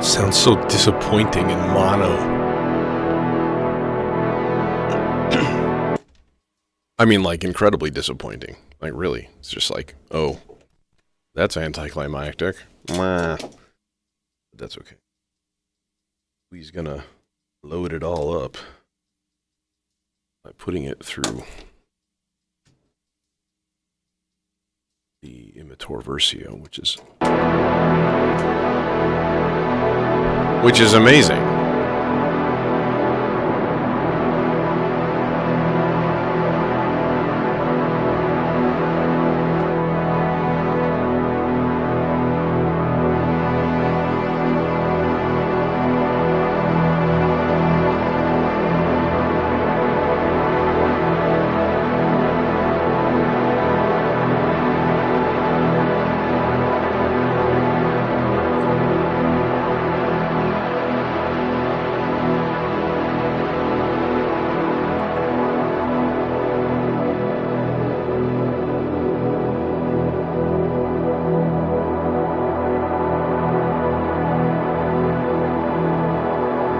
Sounds so disappointing in mono. I mean, like, incredibly disappointing. Like, really. It's just like, oh, that's anticlimactic. Meh. That's okay. He's gonna load it all up by putting it through the Imitor Versio, which is amazing.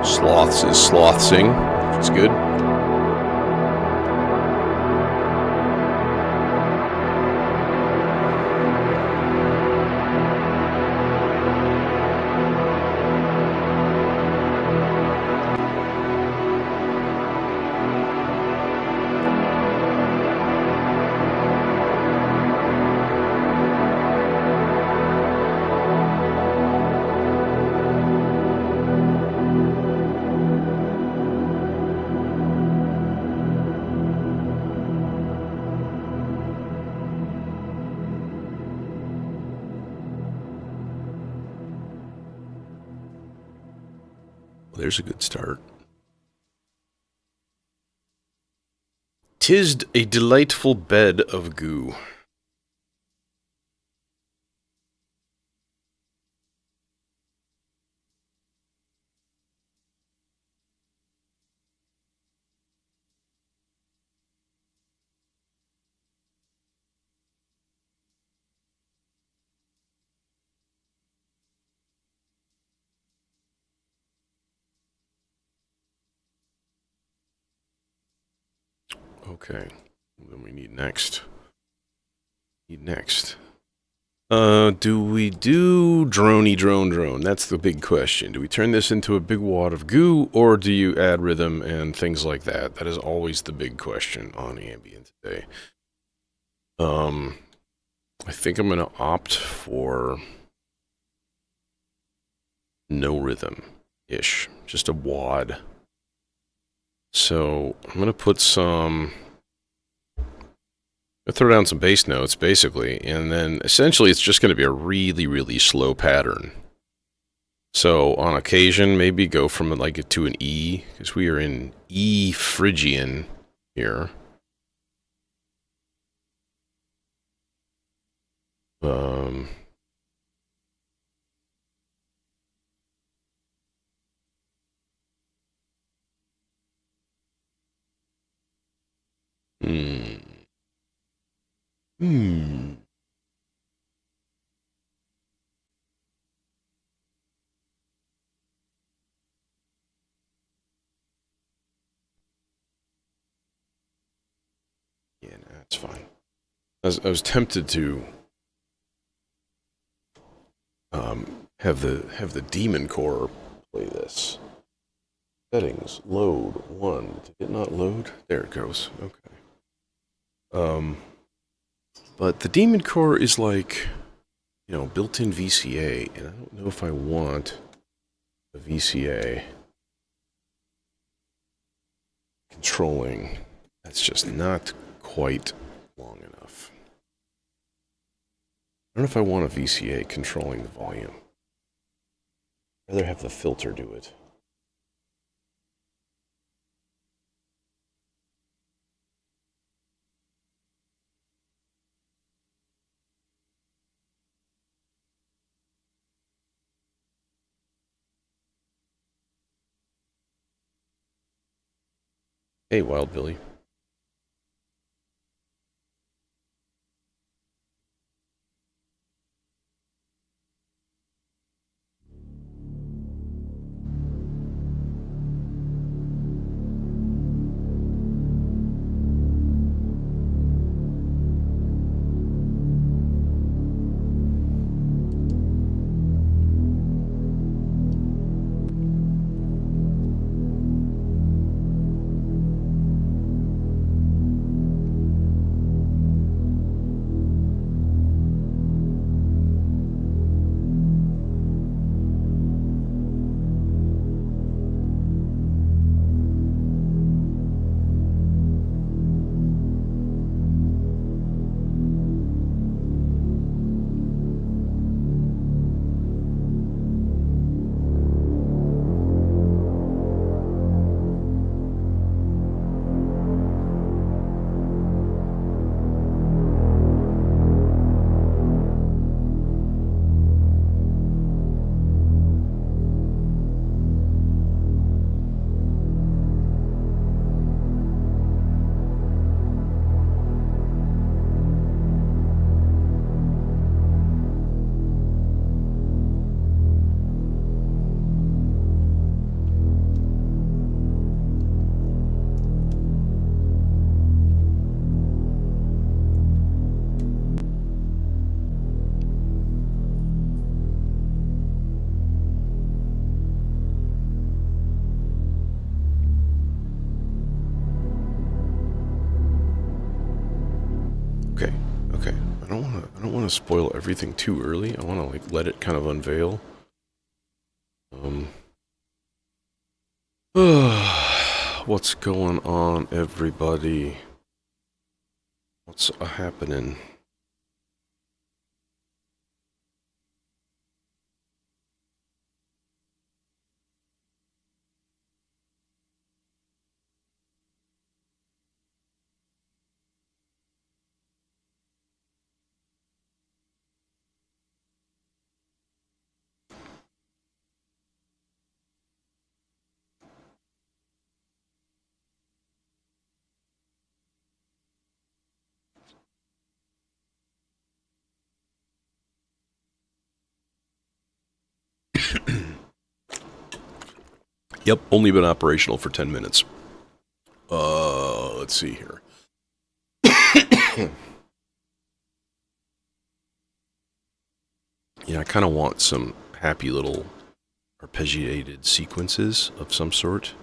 Sloths is slothsing, which is good. There's a good start. 'Tis a delightful bed of goo. Okay, then we need next. Do we do drone? That's the big question. Do we turn this into a big wad of goo, or do you add rhythm and things like that? That is always the big question on ambient today. I think I'm gonna opt for no rhythm-ish, just a wad. So I'm gonna put some. I throw down some bass notes, basically, and then essentially it's just going to be a really, really slow pattern. So on occasion, maybe go from like to an E, because we are in E phrygian here. Yeah, no, that's fine. I was tempted to have the demon core play this. Settings, load, 1. Did it not load? There it goes. Okay. But the demon core is like, built-in VCA, and I don't know if I want a VCA controlling. That's just not quite long enough. I don't know if I want a VCA controlling the volume. I'd rather have the filter do it. Hey, Wild Billy. want to spoil everything too early. I want to like let it kind of unveil. What's going on, everybody? What's happening? Yep, only been operational for 10 minutes. Let's see here. Yeah, I kind of want some happy little arpeggiated sequences of some sort.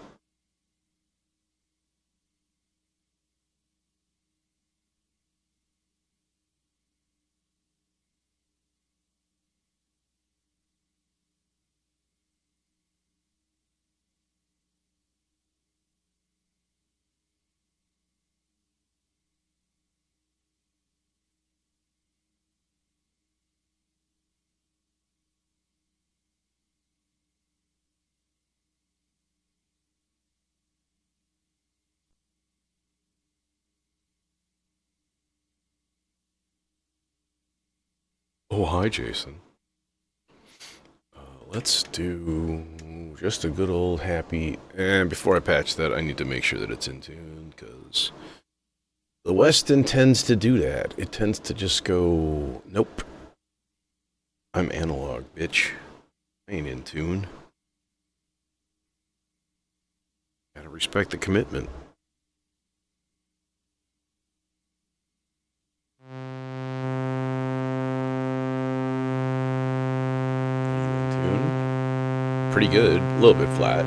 Oh, hi, Jason. Let's do just a good old happy... And before I patch that, I need to make sure that it's in tune, because the Weston tends to do that. It tends to just go, nope. I'm analog, bitch. I ain't in tune. Gotta respect the commitment. Pretty good, a little bit flat.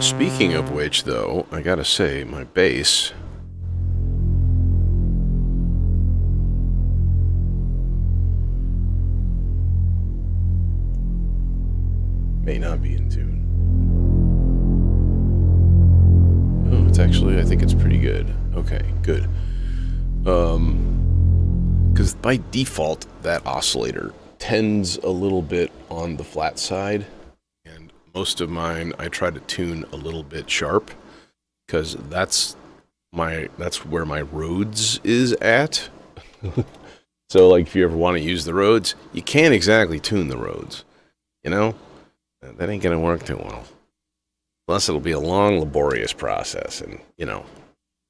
Speaking of which, though, I gotta say, my bass may not be in tune. Oh, it's actually, I think it's pretty good. Okay, good. Because by default, that oscillator tends a little bit on the flat side, and most of mine I try to tune a little bit sharp, because that's where my Rhodes is at. So like if you ever want to use the Rhodes, you can't exactly tune the Rhodes, you know? That ain't gonna work too well. Plus it'll be a long, laborious process, and you know,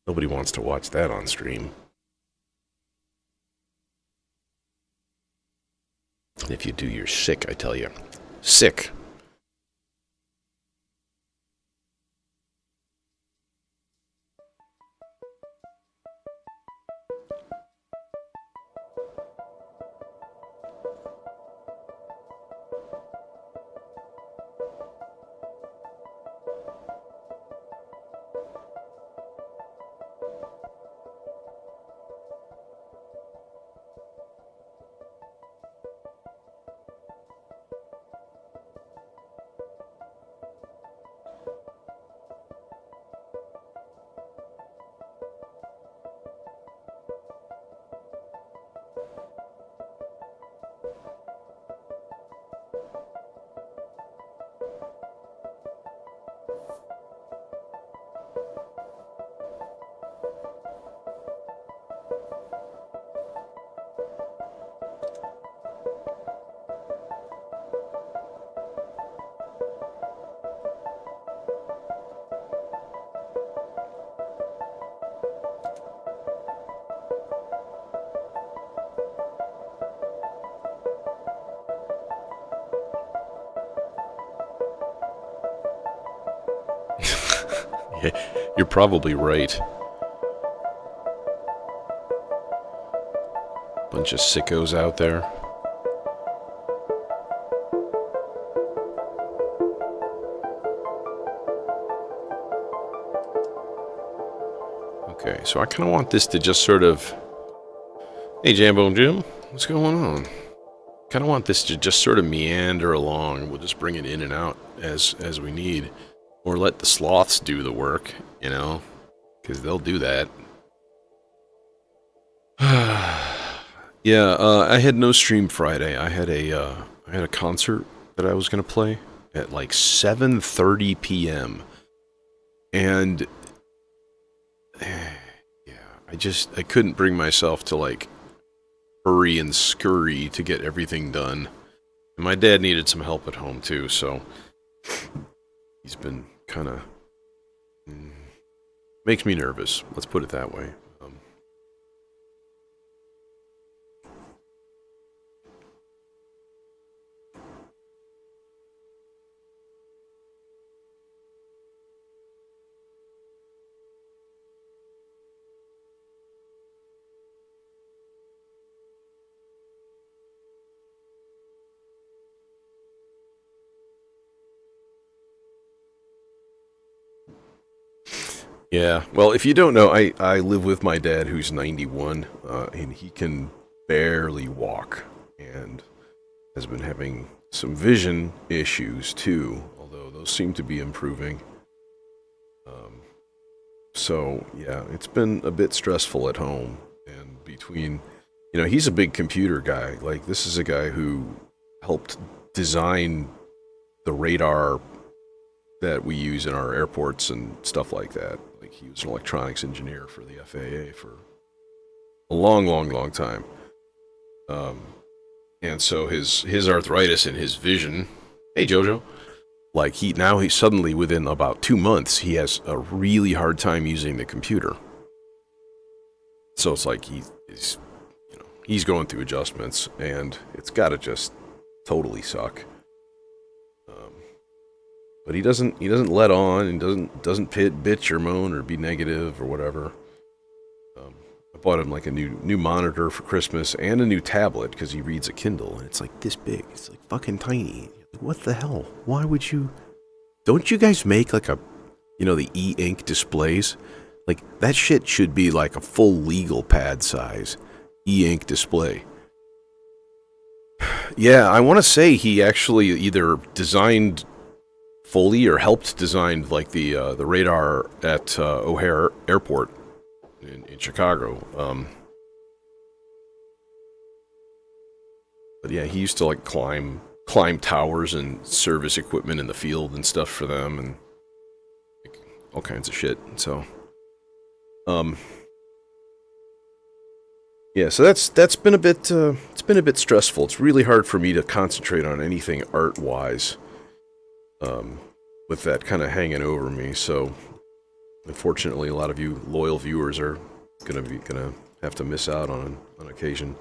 nobody wants to watch that on stream. If you do, you're sick, I tell you. Sick. You're probably right. Bunch of sickos out there. Okay, so I kind of want this to just sort of... Hey, Jambo and Jim, what's going on? Kind of want this to just sort of meander along. We'll just bring it in and out as we need. Or let the sloths do the work, you know? Because they'll do that. Yeah, I had no stream Friday. I had a concert that I was going to play at like 7:30 p.m. And... yeah, I couldn't bring myself to like hurry and scurry to get everything done. And my dad needed some help at home too, so he's been kind of makes me nervous. Let's put it that way. Yeah, well, if you don't know, I live with my dad who's 91, and he can barely walk, and has been having some vision issues too, although those seem to be improving. So, yeah, it's been a bit stressful at home, and between, he's a big computer guy. Like, this is a guy who helped design the radar that we use in our airports and stuff like that. Like, he was an electronics engineer for the FAA for a long, long, long time. And so his arthritis and his vision, hey Jojo, like he's suddenly within about 2 months, he has a really hard time using the computer. So it's like he's going through adjustments, and it's gotta just totally suck. But he doesn't let on, and doesn't bitch or moan or be negative or whatever. I bought him like a new monitor for Christmas and a new tablet because he reads a Kindle, and it's like this big. It's like fucking tiny. What the hell? Why would you? Don't you guys make like the e-ink displays? Like that shit should be like a full legal pad size e-ink display. Yeah, I want to say he actually either designed fully or helped design like the radar at O'Hare Airport in Chicago. But yeah, he used to like climb towers and service equipment in the field and stuff for them, and like, all kinds of shit. So, yeah, so that's been a bit it's been a bit stressful. It's really hard for me to concentrate on anything art wise. With that kind of hanging over me, so unfortunately, a lot of you loyal viewers are gonna have to miss out on occasion.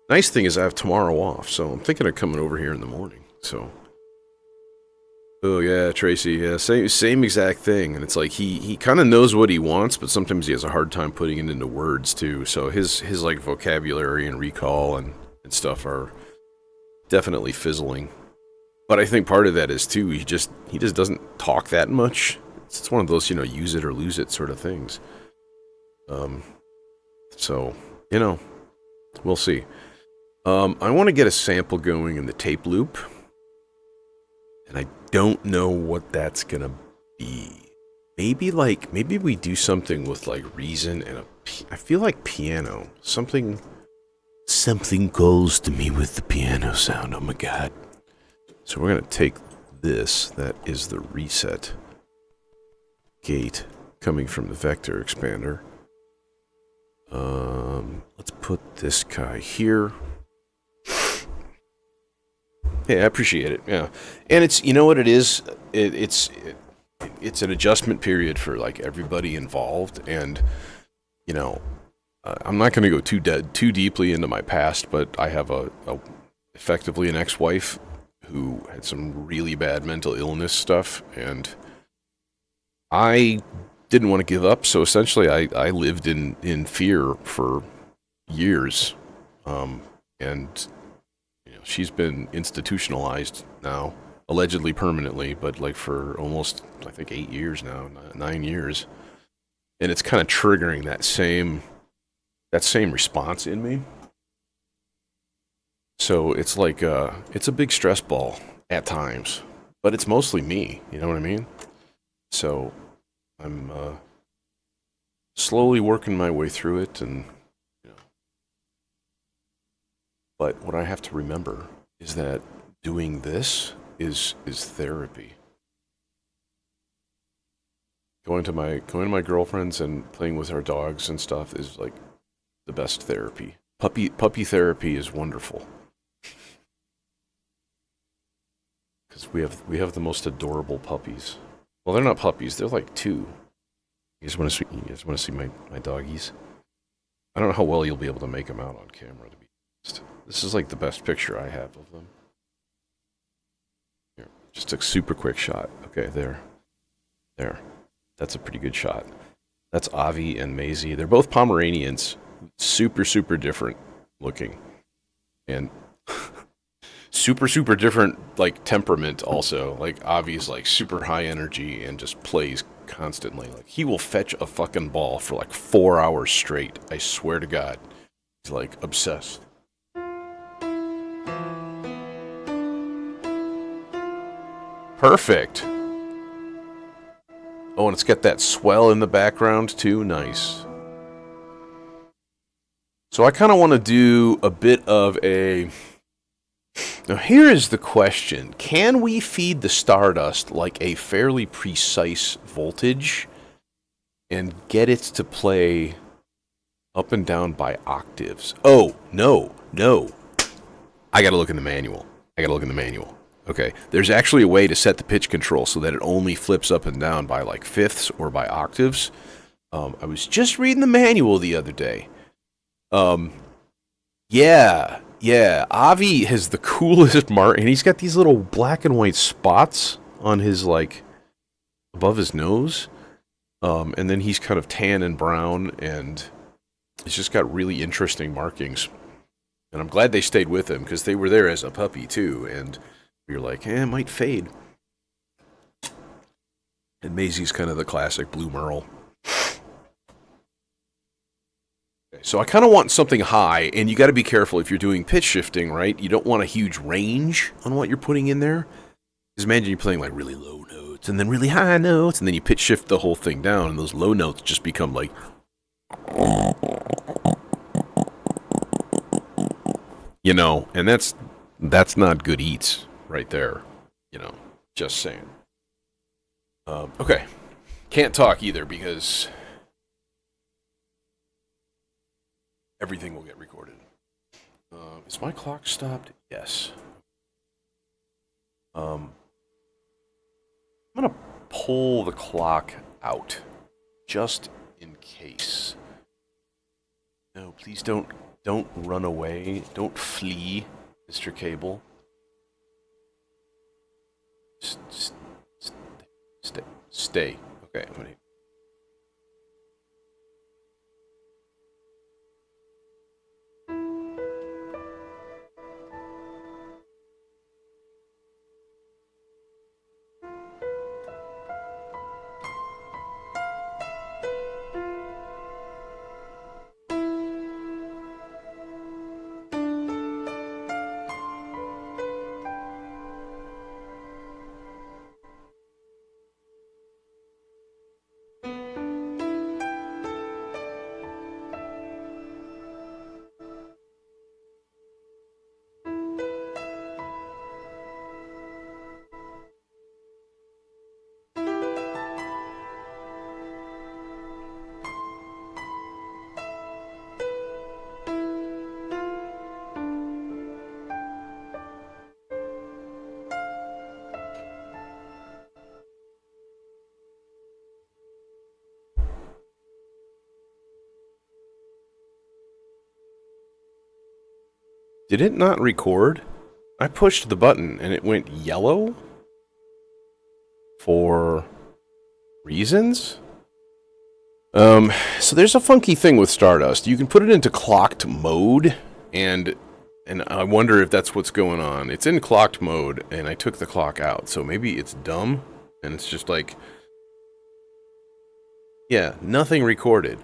Nice thing is I have tomorrow off, so I'm thinking of coming over here in the morning. So, oh yeah, Tracy, yeah, same exact thing. And it's like he kind of knows what he wants, but sometimes he has a hard time putting it into words too. So his like vocabulary and recall and stuff are definitely fizzling. But I think part of that is too, he just doesn't talk that much. It's one of those, use it or lose it sort of things. So, we'll see. I want to get a sample going in the tape loop, and I don't know what that's gonna be. Maybe we do something with like reason and I feel like piano. Something calls to me with the piano sound. Oh my god. So we're going to take this, that is the reset gate coming from the vector expander. Let's put this guy here. Hey, I appreciate it, yeah. And it's, what it is? It's an adjustment period for like everybody involved, and, I'm not going to go too deeply into my past, but I have effectively an ex-wife who had some really bad mental illness stuff, and I didn't want to give up, so essentially I lived in fear for years, and she's been institutionalized now, allegedly permanently, but like for almost, I think, 8 years now, 9 years, and it's kind of triggering that same response in me. So it's like it's a big stress ball at times, but it's mostly me. You know what I mean? So I'm slowly working my way through it, and but what I have to remember is that doing this is therapy. Going to my girlfriend's and playing with our dogs and stuff is like the best therapy. Puppy therapy is wonderful. Because we have the most adorable puppies. Well, they're not puppies. They're like 2. You guys want to see my doggies? I don't know how well you'll be able to make them out on camera, to be honest. This is like the best picture I have of them. Here, just a super quick shot. Okay, there. That's a pretty good shot. That's Avi and Maisie. They're both Pomeranians. Super, super different looking. And super, super different, like, temperament also. Like, Avi's, like, super high energy and just plays constantly. Like, he will fetch a fucking ball for, like, 4 hours straight. I swear to God. He's, like, obsessed. Perfect. Oh, and it's got that swell in the background, too. Nice. So I kind of want to do a bit of a... Now, here is the question. Can we feed the Stardust, like, a fairly precise voltage and get it to play up and down by octaves? Oh, no. I gotta look in the manual. Okay, there's actually a way to set the pitch control so that it only flips up and down by like fifths or by octaves. I was just reading the manual the other day. Yeah, Avi has the coolest mark, and he's got these little black and white spots on his, like, above his nose. And then he's kind of tan and brown, and he's just got really interesting markings. And I'm glad they stayed with him, because they were there as a puppy, too, and we were like, it might fade. And Maisie's kind of the classic blue merle. Okay, so I kind of want something high, and you got to be careful if you're doing pitch shifting, right? You don't want a huge range on what you're putting in there. Because imagine you're playing like really low notes, and then really high notes, and then you pitch shift the whole thing down, and those low notes just become like... You know, and that's not good eats right there. You know, just saying. Okay. Can't talk either because everything will get recorded. Is my clock stopped? Yes. I'm gonna pull the clock out just in case. No, please don't run away. Don't flee, Mr. Cable. Stay. Okay, I'm gonna... Did it not record? I pushed the button and it went yellow? For reasons? So there's a funky thing with Stardust. You can put it into clocked mode, and I wonder if that's what's going on. It's in clocked mode, and I took the clock out, so maybe it's dumb, and it's just like... Yeah, nothing recorded.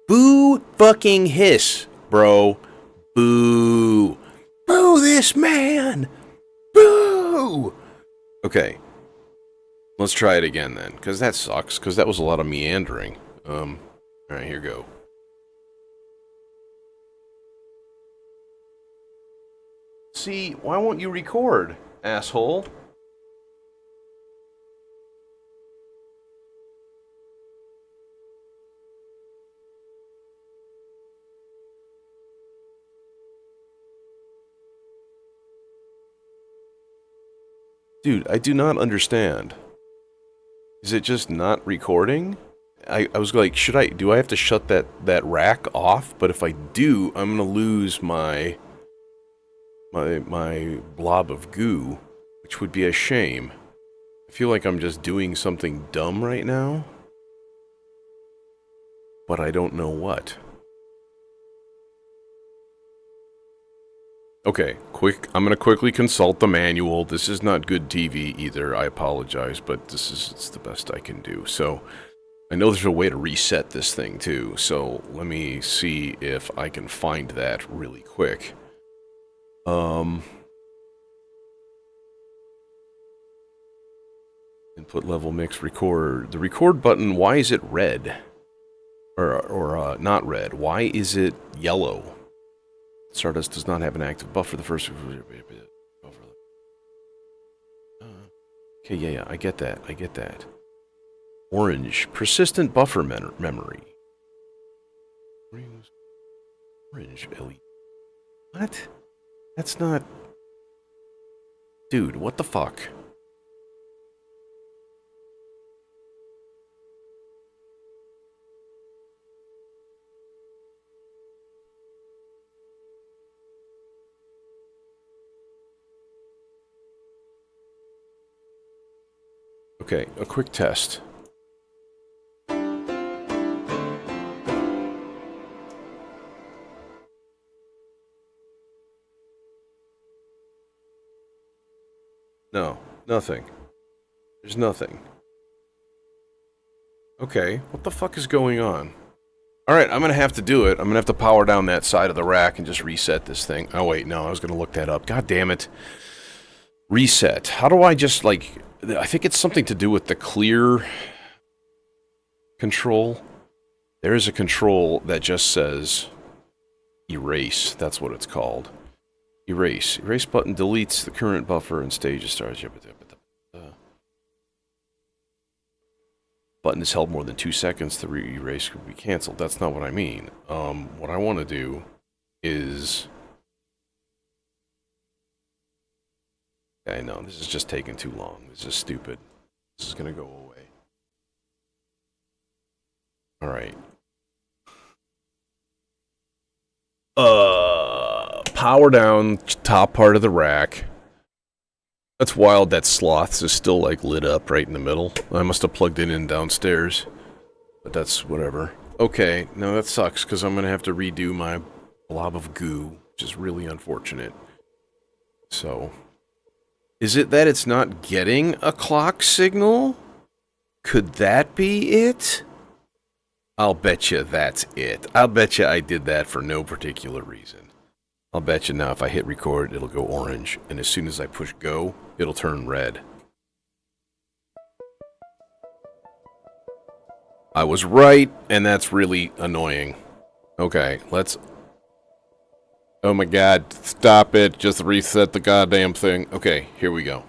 Boo fucking hiss, bro. Boo. Boo this man. Boo. Okay. Let's try it again then, because that sucks, because that was a lot of meandering. Alright, here we go. See, why won't you record, asshole? Dude, I do not understand. Is it just not recording? I was like, do I have to shut that rack off? But if I do, I'm gonna lose my blob of goo, which would be a shame. I feel like I'm just doing something dumb right now, but I don't know what. Okay, I'm gonna quickly consult the manual. This is not good TV either, I apologize, but it's the best I can do. So, I know there's a way to reset this thing too, so let me see if I can find that really quick. Input level mix record. The record button, why is it red? Or not red. Why is it yellow? Stardust does not have an active buffer. The first... Okay, yeah, I get that. Orange. Persistent buffer memory. Orange LED. What? That's not... Dude, what the fuck? Okay, a quick test. No, nothing. There's nothing. Okay, what the fuck is going on? Alright, I'm gonna have to do it. I'm gonna have to power down that side of the rack and just reset this thing. Oh wait, no, I was gonna look that up. God damn it. Reset. How do I just, like... I think it's something to do with the clear control. There is a control that just says erase. That's what it's called. Erase. Erase button deletes the current buffer and stage starts. Button is held more than 2 seconds. The erase could be canceled. That's not what I mean. What I want to do is... Okay, no, this is just taking too long. This is stupid. This is gonna go away. Alright. Power down top part of the rack. That's wild that Sloths is still, like, lit up right in the middle. I must have plugged it in downstairs. But that's whatever. Okay, no, that sucks, because I'm gonna have to redo my blob of goo, which is really unfortunate. So... Is it that it's not getting a clock signal? Could that be it? I'll bet you that's it. I'll bet you I did that for no particular reason. I'll bet you now if I hit record, it'll go orange, and as soon as I push go, it'll turn red. I was right, and that's really annoying. Okay, let's... Oh my god, stop it. Just reset the goddamn thing. Okay, here we go.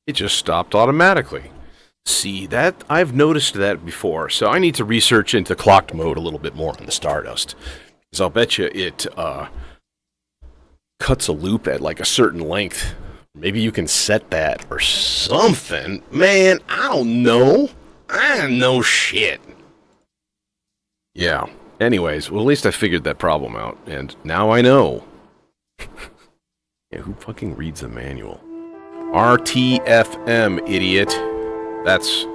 It just stopped automatically. See, that I've noticed that before, so I need to research into clocked mode a little bit more on the Stardust. Because I'll bet you it cuts a loop at like a certain length. Maybe you can set that or something. Man, I don't know. I don't know shit. Yeah. Anyways, well, at least I figured that problem out, and now I know. Yeah, who fucking reads the manual? RTFM, idiot. That's...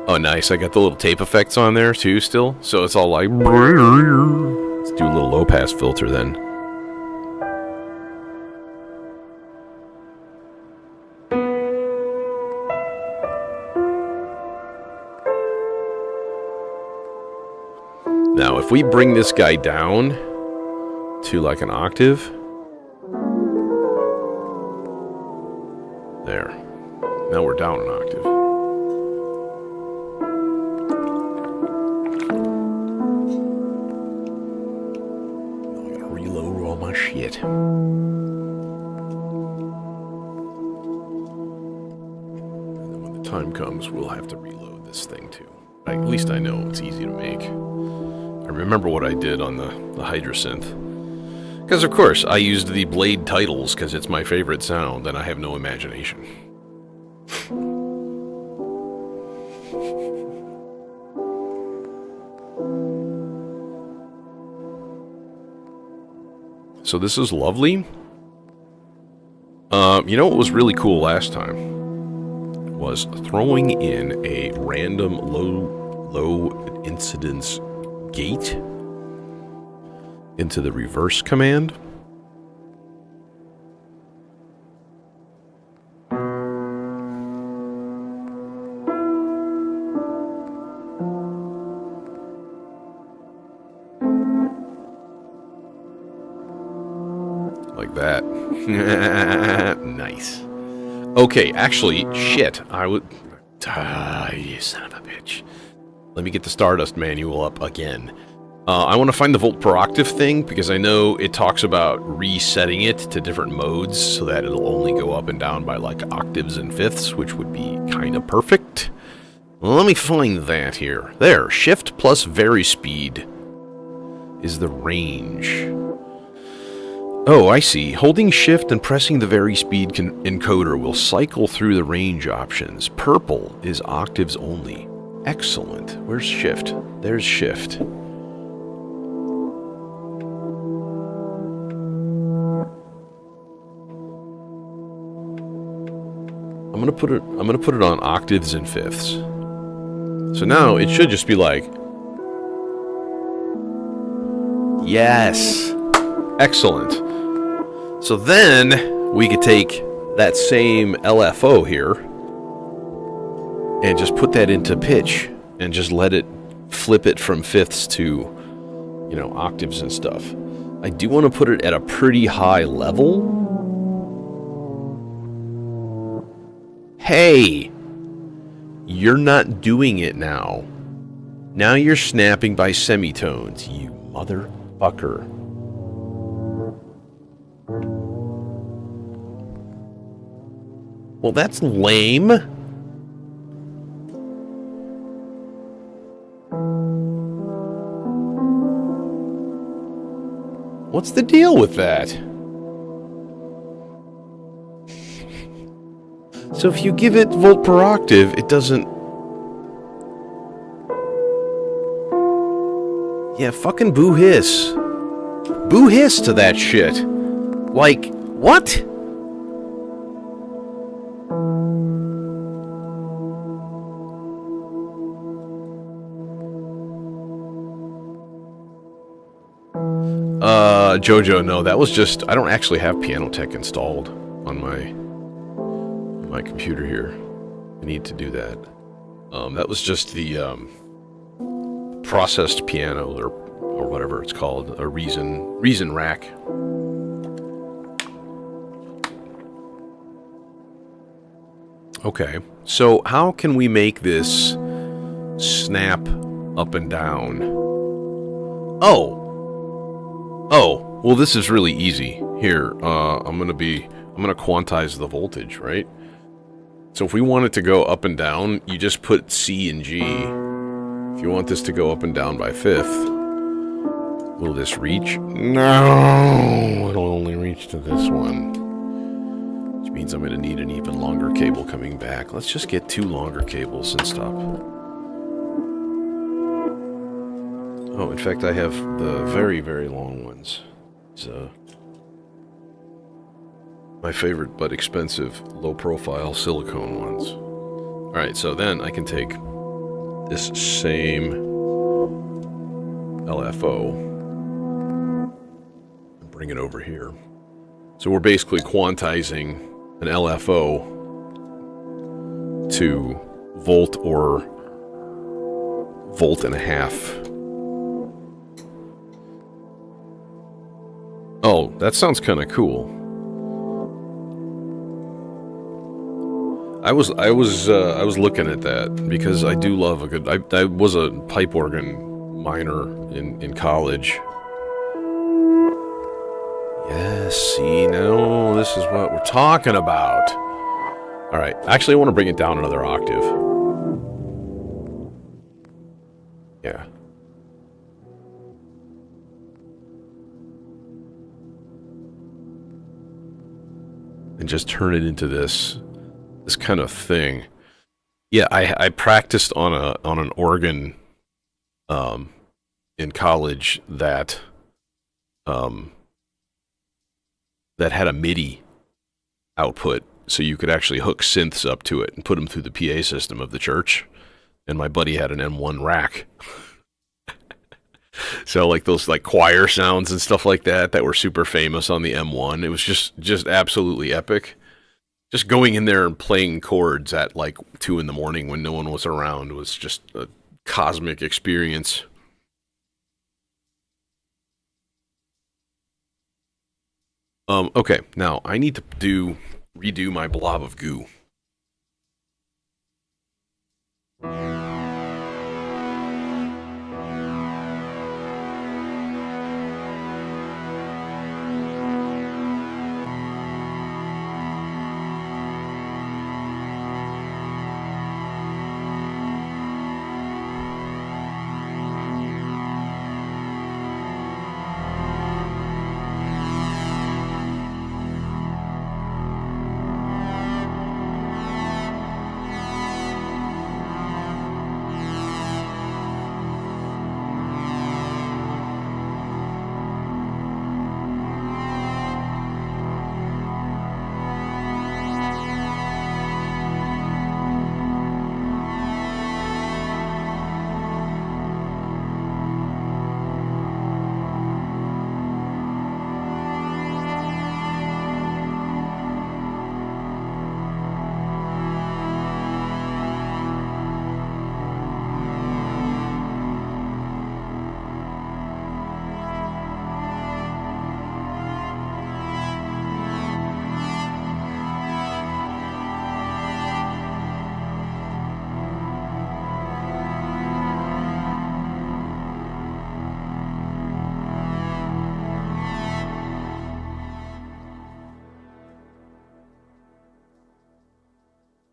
Oh, nice. I got the little tape effects on there, too, still. So it's all like... Let's do a little low-pass filter, then. Now, if we bring this guy down to, like, an octave... There. Now we're down an octave. Reload all my shit. And then when the time comes, we'll have to reload this thing too. At least I know it's easy to make. I remember what I did on the Hydra synth. Because of course, I used the blade titles because it's my favorite sound and I have no imagination. So this is lovely. You know what was really cool last time? Was throwing in a random low incidence gate into the reverse command. Like that. Nice. Okay, actually, shit. I would... you son of a bitch. Let me get the Stardust manual up again. I want to find the volt per octave thing, because I know it talks about resetting it to different modes so that it'll only go up and down by like octaves and fifths, which would be kind of perfect. Let me find that here. There, shift plus vary speed is the range. Oh, I see. Holding shift and pressing the vary speed encoder will cycle through the range options. Purple is octaves only. Excellent. Where's shift? There's shift. I'm gonna put it on octaves and fifths. So now it should just be like, yes, excellent. So then we could take that same LFO here and just put that into pitch and just let it flip it from fifths to, you know, octaves and stuff. I do want to put it at a pretty high level. Hey, you're not doing it now. Now you're snapping by semitones, you motherfucker. Well, that's lame. What's the deal with that? So if you give it volt per octave, it doesn't... Yeah, fucking boo hiss. Boo hiss to that shit. Like, what? Jojo, no, that was just... I don't actually have Piano Tech installed on my computer here. I need to do that. That was just the processed piano or whatever it's called, a reason rack. Okay, so how can we make this snap up and down? Oh, Well, this is really easy. Here, I'm gonna quantize the voltage, right? So if we want it to go up and down, you just put C and G. If you want this to go up and down by fifth, will this reach? No! It'll only reach to this one. Which means I'm going to need an even longer cable coming back. Let's just get 2 longer cables and stop. Oh, in fact, I have the very, very long ones. These, my favorite but expensive low-profile silicone ones. Alright, so then I can take this same LFO and bring it over here. So we're basically quantizing an LFO to volt or volt and a half. Oh, that sounds kind of cool. I was looking at that because I do love a good. I was a pipe organ minor in college. Yes, see, now this is what we're talking about. All right, actually, I want to bring it down another octave. Yeah. And just turn it into this kind of thing. Yeah, I practiced on an organ in college that had a MIDI output, so you could actually hook synths up to it and put them through the PA system of the church. And my buddy had an M1 rack. So like those like choir sounds and stuff like that were super famous on the M1. It was just absolutely epic. Just going in there and playing chords at like 2 in the morning when no one was around was just a cosmic experience. Okay, now I need to redo my blob of goo.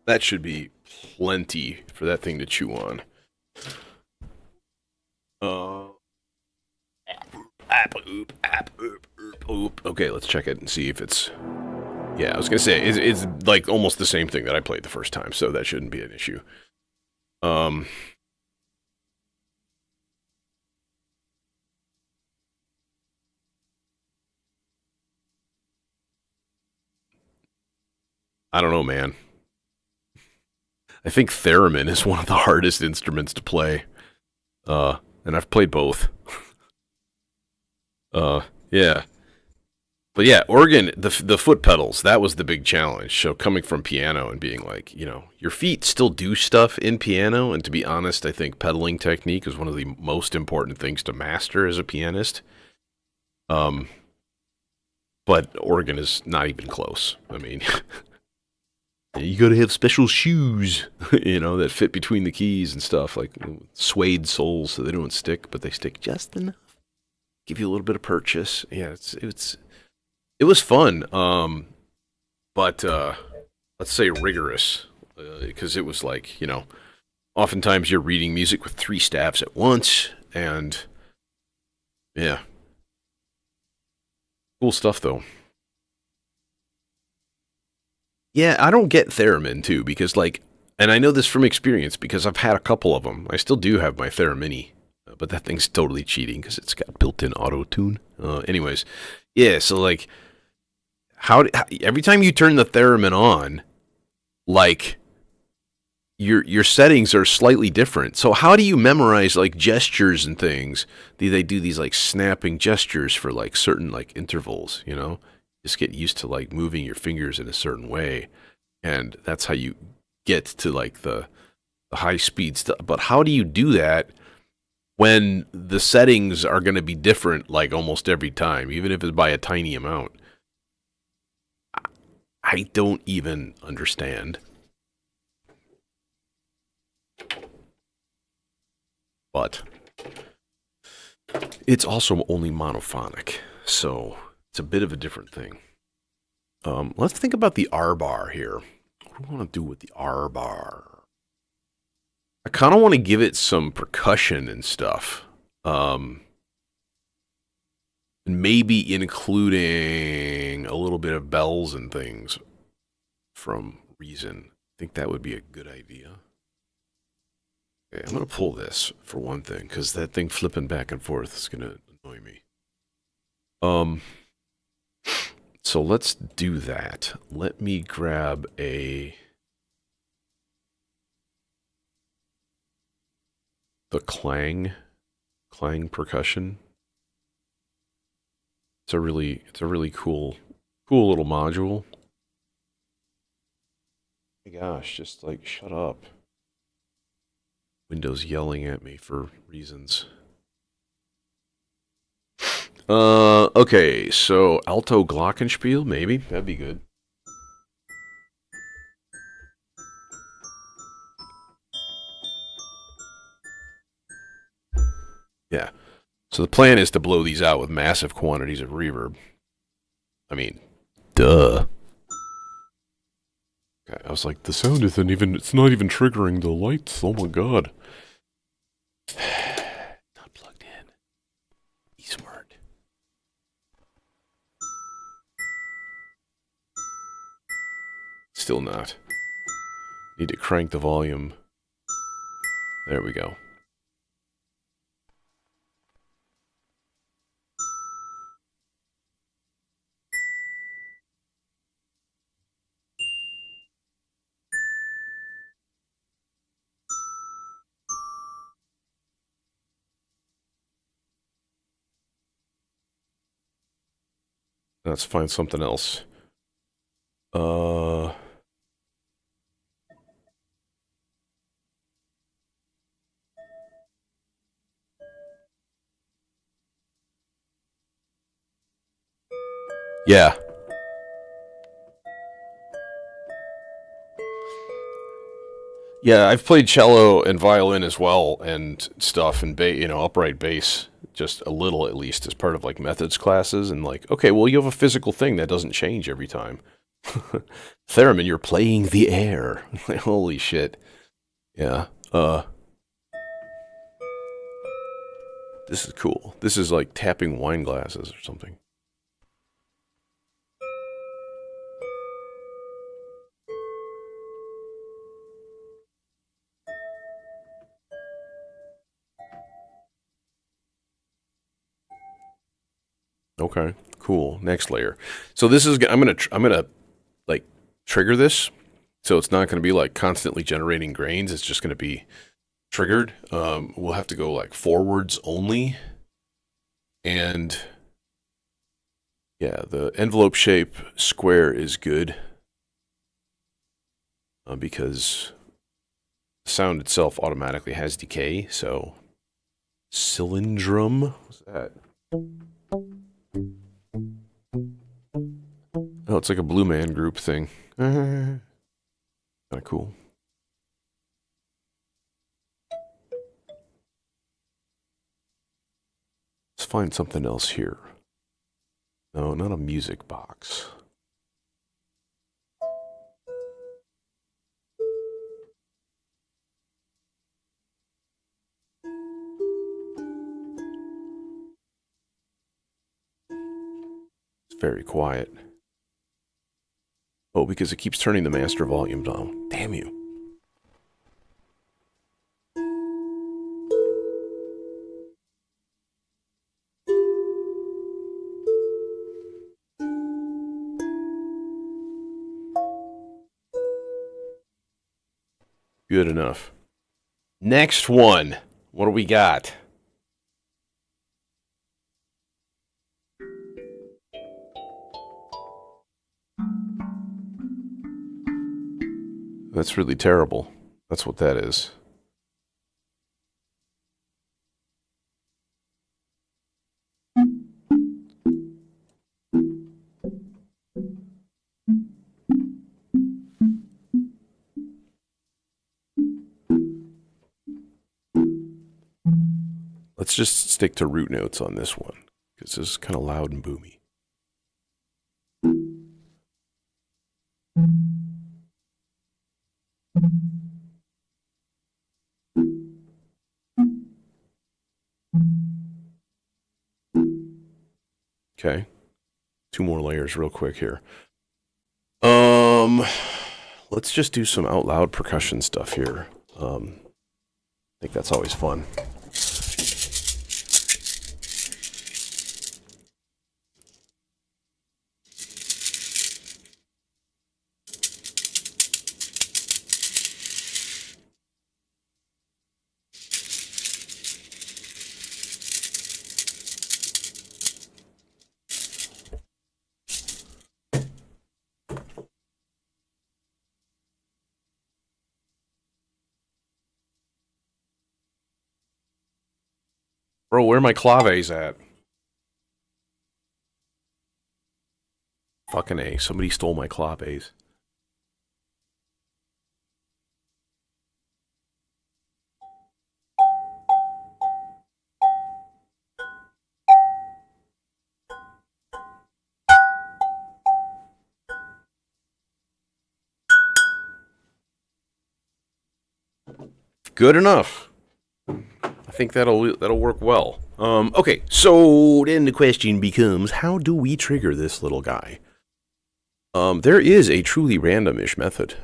That should be plenty for that thing to chew on. Okay, let's check it and see if it's... Yeah, I was gonna say, it's like almost the same thing that I played the first time, so that shouldn't be an issue. I don't know, man. I think theremin is one of the hardest instruments to play. And I've played both. Yeah. But yeah, organ, the foot pedals, that was the big challenge. So coming from piano and being like, you know, your feet still do stuff in piano, and to be honest, I think pedaling technique is one of the most important things to master as a pianist. But organ is not even close. I mean, you gotta have special shoes, you know, that fit between the keys and stuff, like suede soles so they don't stick, but they stick just enough. give you a little bit of purchase. Yeah, it was fun. But let's say rigorous, because it was like, oftentimes you're reading music with three staffs at once, and yeah, cool stuff though. Yeah, I don't get theremin too because like, and I know this from experience because I've had a couple of them. I still do have my theramini, but that thing's totally cheating because it's got built-in auto tune. Anyways, yeah. So like, every time you turn the theremin on, like your settings are slightly different. So how do you memorize like gestures and things? They do these like snapping gestures for like certain like intervals, Just get used to like moving your fingers in a certain way, and that's how you get to like the high speed stuff. But how do you do that when the settings are going to be different like almost every time, even if it's by a tiny amount? I don't even understand. But it's also only monophonic, so it's a bit of a different thing. Let's think about the R bar here. What do I want to do with the R bar? I kind of want to give it some percussion and stuff. Maybe including a little bit of bells and things from Reason. I think that would be a good idea. Okay, I'm going to pull this for one thing, because that thing flipping back and forth is going to annoy me. So let's do that. Let me grab the clang percussion. It's a really cool little module. My gosh, just like shut up. Windows yelling at me for reasons. Okay, so alto glockenspiel, maybe that'd be good. Yeah. So the plan is to blow these out with massive quantities of reverb. I mean, duh. Okay, I was like, the sound isn't even, it's not even triggering the lights. Oh my god. Not plugged in. Be smart. Still not. Need to crank the volume. There we go. Let's find something else. Yeah. Yeah, I've played cello and violin as well and stuff and upright bass just a little at least as part of like methods classes and like, okay, well you have a physical thing that doesn't change every time. Theremin, you're playing the air. Holy shit. Yeah. This is cool. This is like tapping wine glasses or something. Okay, cool. Next layer. So this is I'm gonna like trigger this, so it's not gonna be like constantly generating grains. It's just gonna be triggered. We'll have to go like forwards only, and yeah, the envelope shape square is good because the sound itself automatically has decay. So cylindrum. What's that? Oh, it's like a Blue Man Group thing. Kind of cool. find something else here. No, not a music box. It's very quiet. Oh, because it keeps turning the master volume down. Damn you. Good enough. Next one. What do we got? That's really terrible. That's what that is. Let's just stick to root notes on this one, because this is kind of loud and boomy. Okay. 2 more layers real quick here. Let's just do some out loud percussion stuff here. I think that's always fun. Bro, where are my claves at? Fucking A. Somebody stole my claves. Good enough. I think that'll work well. Okay, so then the question becomes, how do we trigger this little guy? There is a truly randomish method,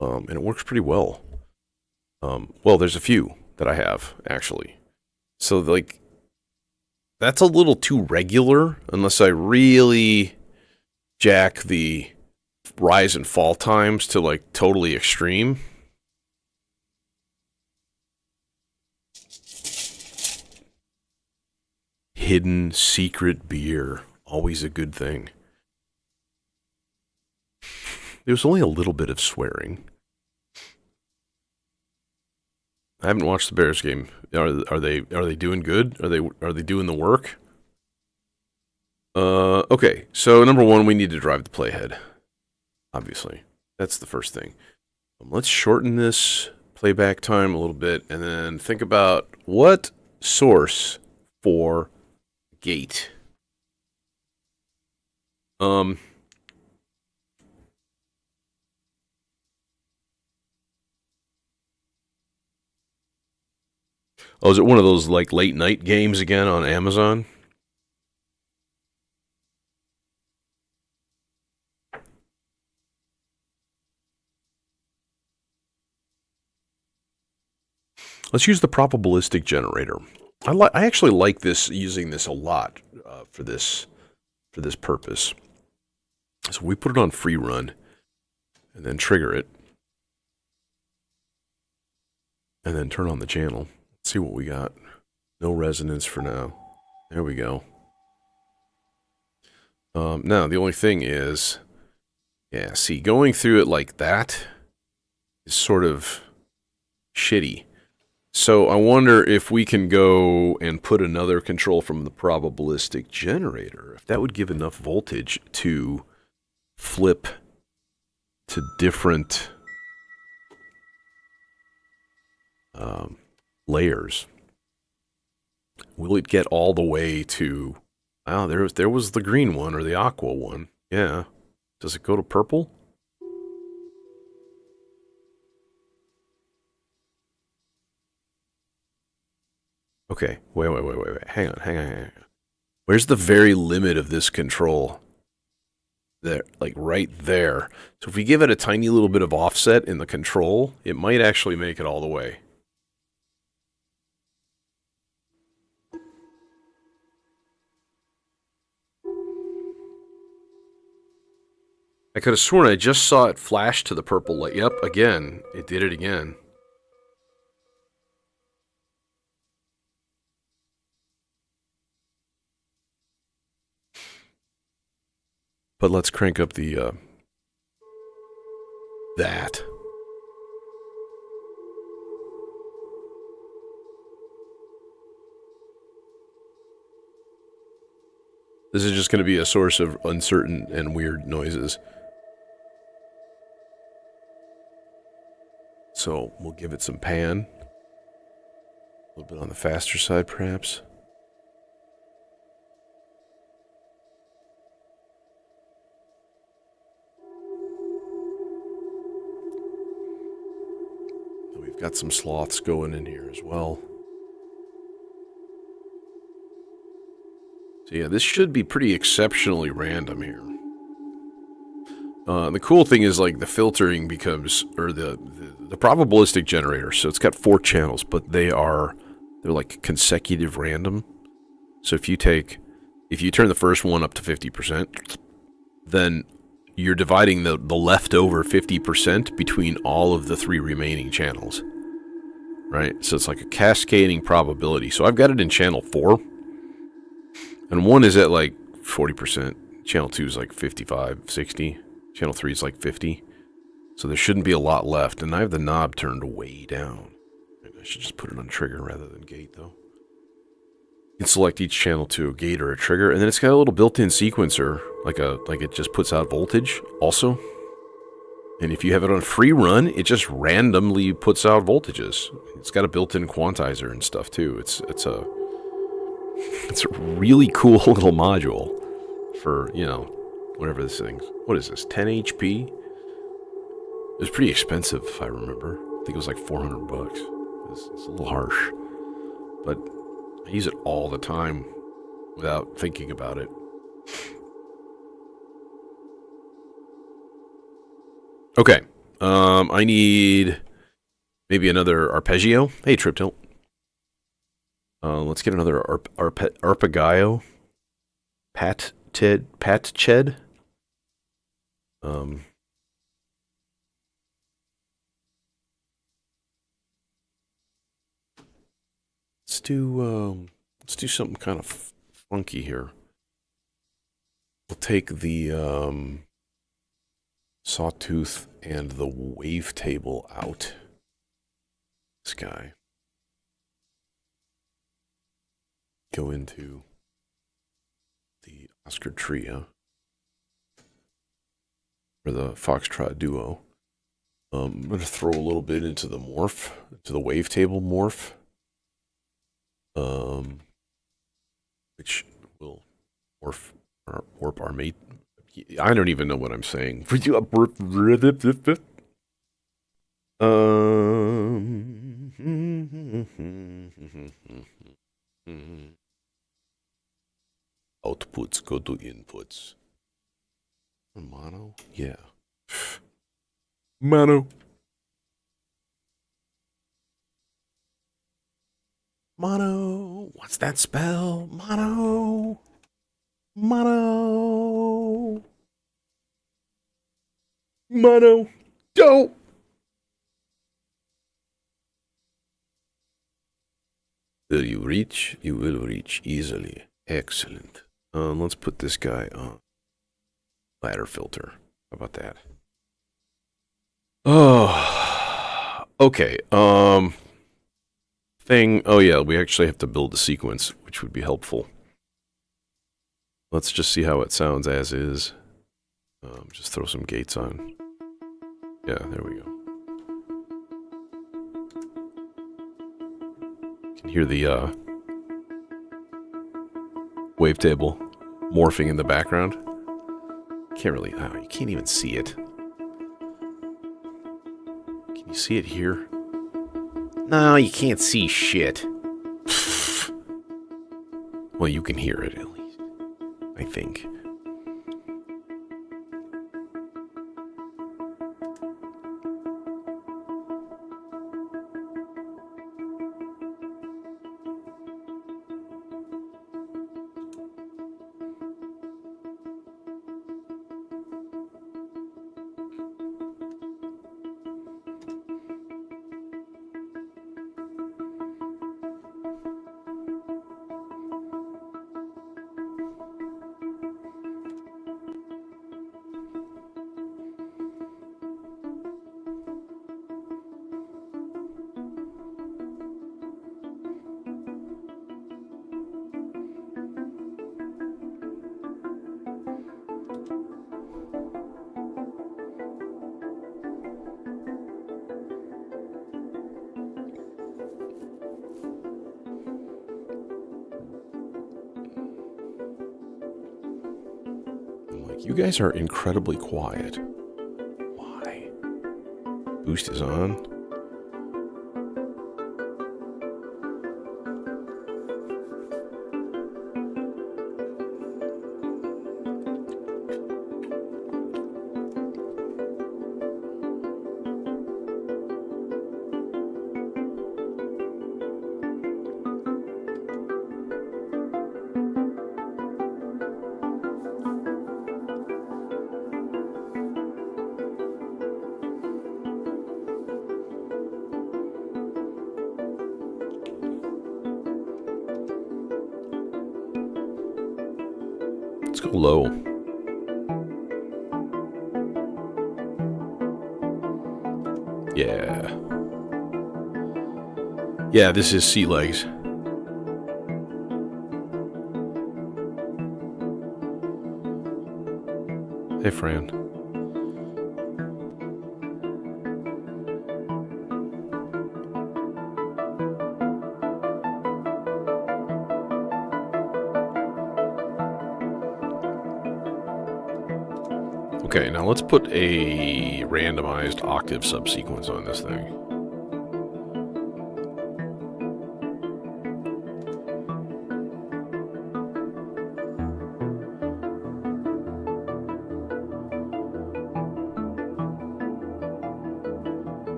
and it works pretty well. Well, there's a few that I have, actually. So, like, that's a little too regular, unless I really jack the rise and fall times to, like, totally extreme. Hidden secret beer. Always a good thing. There's only a little bit of swearing. I haven't watched the Bears game. Are they doing good? Are they doing the work? Okay. So number 1, we need to drive the playhead. Obviously, that's the first thing. Let's shorten this playback time a little bit, and then think about what source for gate. Oh, is it one of those like late night games again on Amazon? Let's use the probabilistic generator. I actually like this, using this a lot for this purpose. So we put it on free run, and then trigger it, and then turn on the channel. Let's see what we got. No resonance for now. There we go. Now the only thing is, yeah, see, going through it like that is sort of shitty. So I wonder if we can go and put another control from the probabilistic generator, if that would give enough voltage to flip to different layers. will it get all the way to... Oh, there was the green one, or the aqua one. Yeah. Does it go to purple? Okay, wait. Hang on. Where's the very limit of this control? There, like right there. So if we give it a tiny little bit of offset in the control, it might actually make it all the way. I could have sworn I just saw it flash to the purple light. Yep, again. It did it again. But let's crank up the, that. This is just going to be a source of uncertain and weird noises. So we'll give it some pan. A little bit on the faster side, perhaps. We've got some sloths going in here as well. So yeah, this should be pretty exceptionally random here. The cool thing is, like, the filtering becomes, or the probabilistic generator. So it's got 4 channels, but they're like consecutive random. So if you turn the first one up to 50%, then you're dividing the leftover 50% between all of the 3 remaining channels. Right? So it's like a cascading probability. So I've got it in channel 4. And 1 is at like 40%. Channel 2 is like 55, 60. Channel 3 is like 50. So there shouldn't be a lot left. And I have the knob turned way down. I should just put it on trigger rather than gate, though. You can select each channel to a gate or a trigger. And then it's got a little built-in sequencer. Like it just puts out voltage also. And if you have it on free run, it just randomly puts out voltages. It's got a built-in quantizer and stuff, too. It's a really cool little module for, you know, whatever this thing's. What is this, 10 HP? It was pretty expensive, if I remember. I think it was like $400. It's a little harsh. But I use it all the time without thinking about it. Okay. I need maybe another arpeggio. Hey, Trip Tilt. Let's get another arpeggio. Pat-ched. Let's do something kind of funky here. We'll take the sawtooth and the wavetable out. This guy. Go into the Oscar Trio. Or the Foxtrot Duo. I'm going to throw a little bit into the morph, into the wavetable morph. Which will warp our mate. I don't even know what I'm saying. Outputs go to inputs. Mono? Yeah. Mono. Mono. What's that spell? Mono. Mono. Mono. Go. Will you reach? You will reach easily. Excellent. Let's put this guy on ladder filter. How about that? Oh, okay. Oh yeah, we actually have to build the sequence, which would be helpful. Let's just see how it sounds as is. Just throw some gates on. Yeah, there we go. You can hear the wavetable morphing in the background. Can't really, oh, you can't even see it. Can you see it here? No, you can't see shit. Well, you can hear it at least, I think. You guys are incredibly quiet. Why? Boost is on. Let's go low. Yeah. Yeah, this is sea legs. Hey, Fran. Okay, now let's put a randomized octave subsequence on this thing.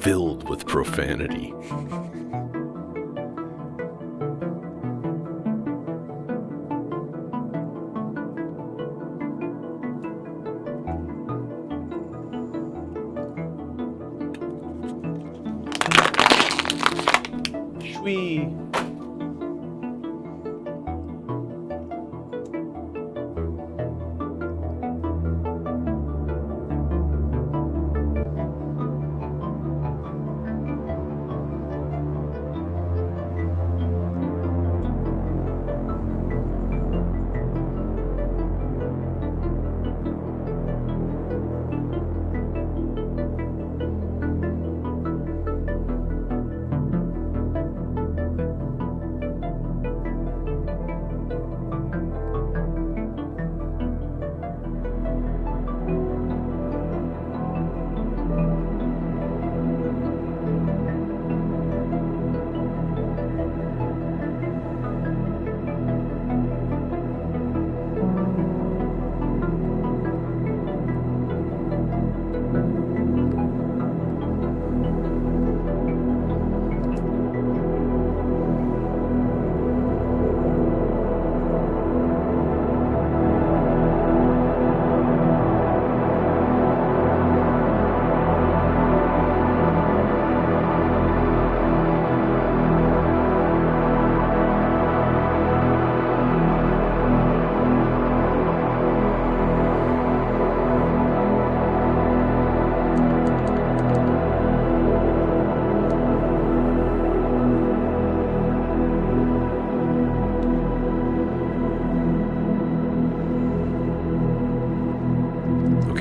Filled with profanity. Shwee.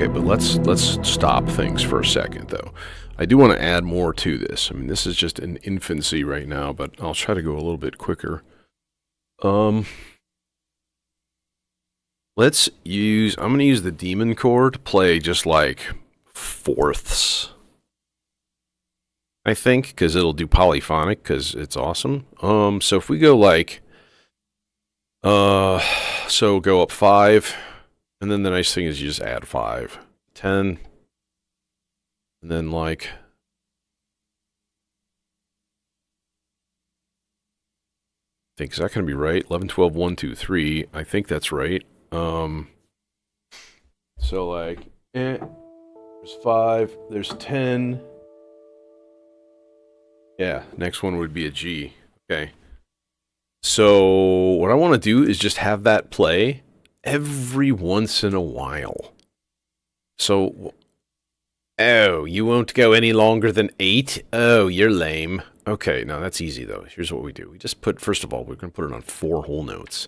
Okay, but let's stop things for a second, though. I do want to add more to this. I mean, this is just in infancy right now, but I'll try to go a little bit quicker. Let's use... I'm going to use the demon chord to play just like fourths, I think, because it'll do polyphonic, because it's awesome. So if we go like... so go up 5, and then the nice thing is you just add 5. 10, and then like... I think, is that going to be right? 11, 12, 1, 2, 3. I think that's right. So like, there's 5, there's 10. Yeah, next one would be a G. Okay. So what I want to do is just have that play every once in a while. So, oh, you won't go any longer than 8? Oh, you're lame. Okay, now that's easy though. Here's what we do. We just put, first of all, we're going to put it on 4 whole notes.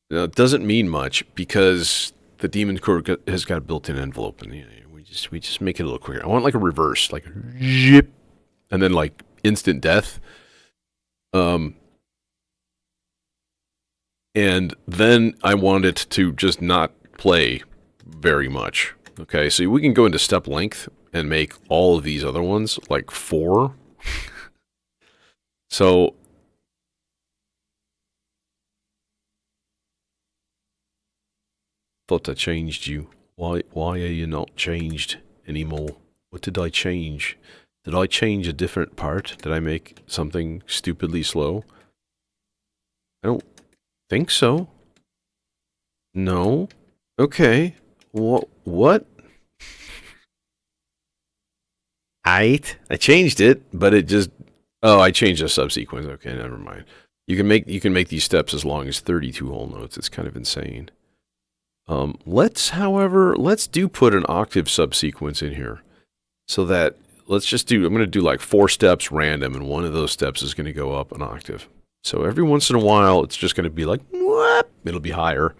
Now, it doesn't mean much because the demon chord has got a built-in envelope, and we just make it a little quicker. I want like a reverse, like zip, and then like instant death. And then I want it to just not play very much. Okay, so we can go into step length and make all of these other ones like 4. So thought I changed you. Why are you not changed anymore? What did I change? Did I change a different part? Did I make something stupidly slow? I don't think so. No. Okay. What? I changed it, but it just... Oh, I changed the subsequence. Okay, never mind. You can make these steps as long as 32 whole notes. It's kind of insane. Let's do put an octave subsequence in here. So that, I'm going to do like 4 steps random, and one of those steps is going to go up an octave. So every once in a while, it's just going to be like, what? It'll be higher.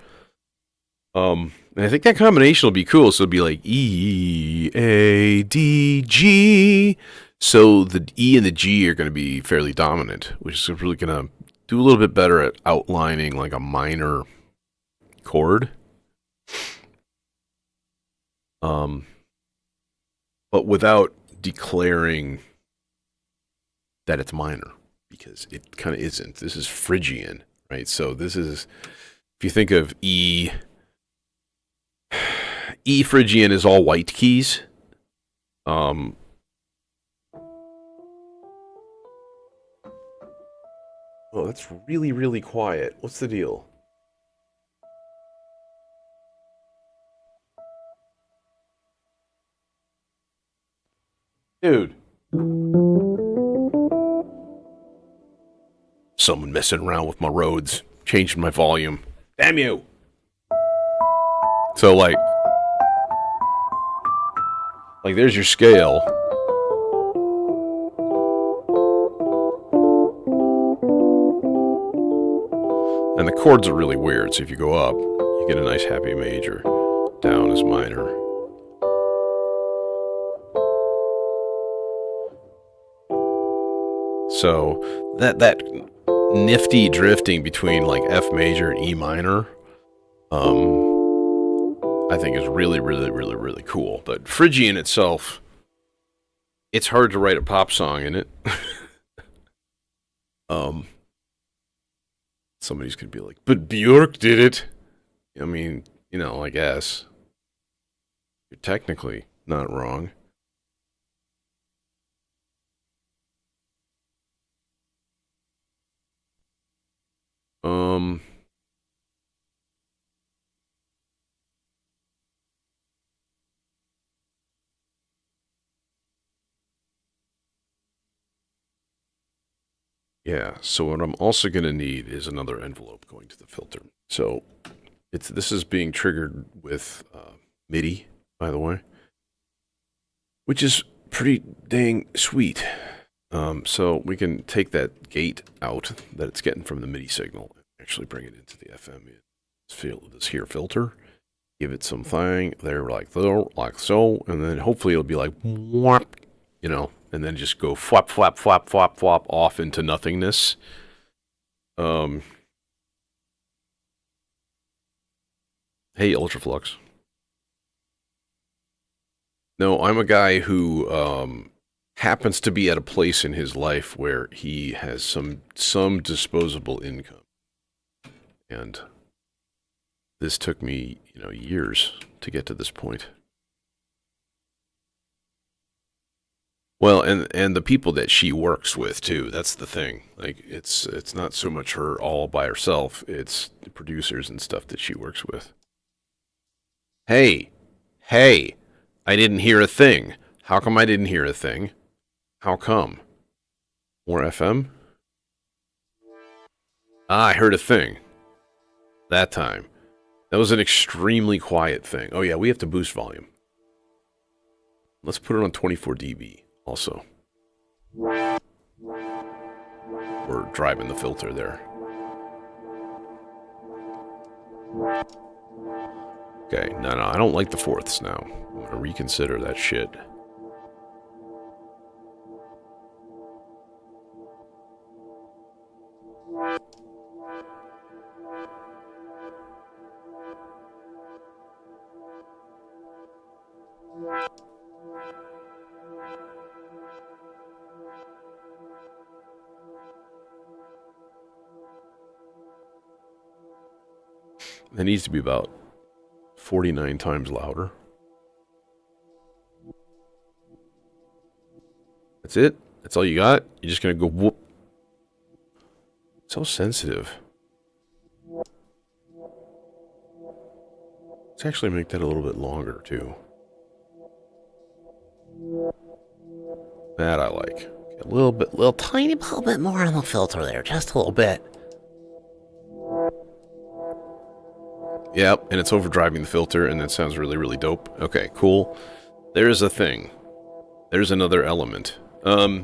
And I think that combination will be cool. So it'll be like E, A, D, G. So the E and the G are going to be fairly dominant, which is really going to do a little bit better at outlining like a minor chord. But without declaring that it's minor, because it kind of isn't. This is phrygian, right? So this is, if you think of E phrygian is all white keys. Oh, that's really, really quiet. What's the deal? Dude. Someone messing around with my Rhodes, changing my volume. Damn you! So like there's your scale. And the chords are really weird, so if you go up, you get a nice happy major. Down is minor. So that nifty drifting between like F major and E minor, I think is really, really, really, really cool. But Phrygian itself, it's hard to write a pop song in it. Somebody's gonna be like, but Björk did it. I mean, I guess you're technically not wrong. Yeah, so what I'm also going to need is another envelope going to the filter. So this is being triggered with MIDI, by the way, which is pretty dang sweet. So we can take that gate out that it's getting from the MIDI signal and actually bring it into the FM. This here filter Give it some thing. They're like so, and then hopefully it'll be like whop, you know, and then just go flop, flop, flop, flop, flop off into nothingness. Hey, Ultraflux. No, I'm a guy who happens to be at a place in his life where he has some disposable income, and this took me, you know, years to get to this point. Well, and the people that she works with too. That's the thing. Like it's not so much her all by herself. It's the producers and stuff that she works with. Hey, hey, I didn't hear a thing. How come I didn't hear a thing? How come? More FM? Ah, I heard a thing. That time. That was an extremely quiet thing. Oh yeah, we have to boost volume. Let's put it on 24 dB also. We're driving the filter there. Okay, no, I don't like the fourths now. I'm going to reconsider that shit. It needs to be about 49 times louder. That's it? That's all you got? You're just gonna go whoop? So sensitive. Let's actually make that a little bit longer, too. That I like. A little tiny bit more on the filter there. Just a little bit. Yep, and it's overdriving the filter, and that sounds really, really dope. Okay, cool. There's a thing. There's another element. I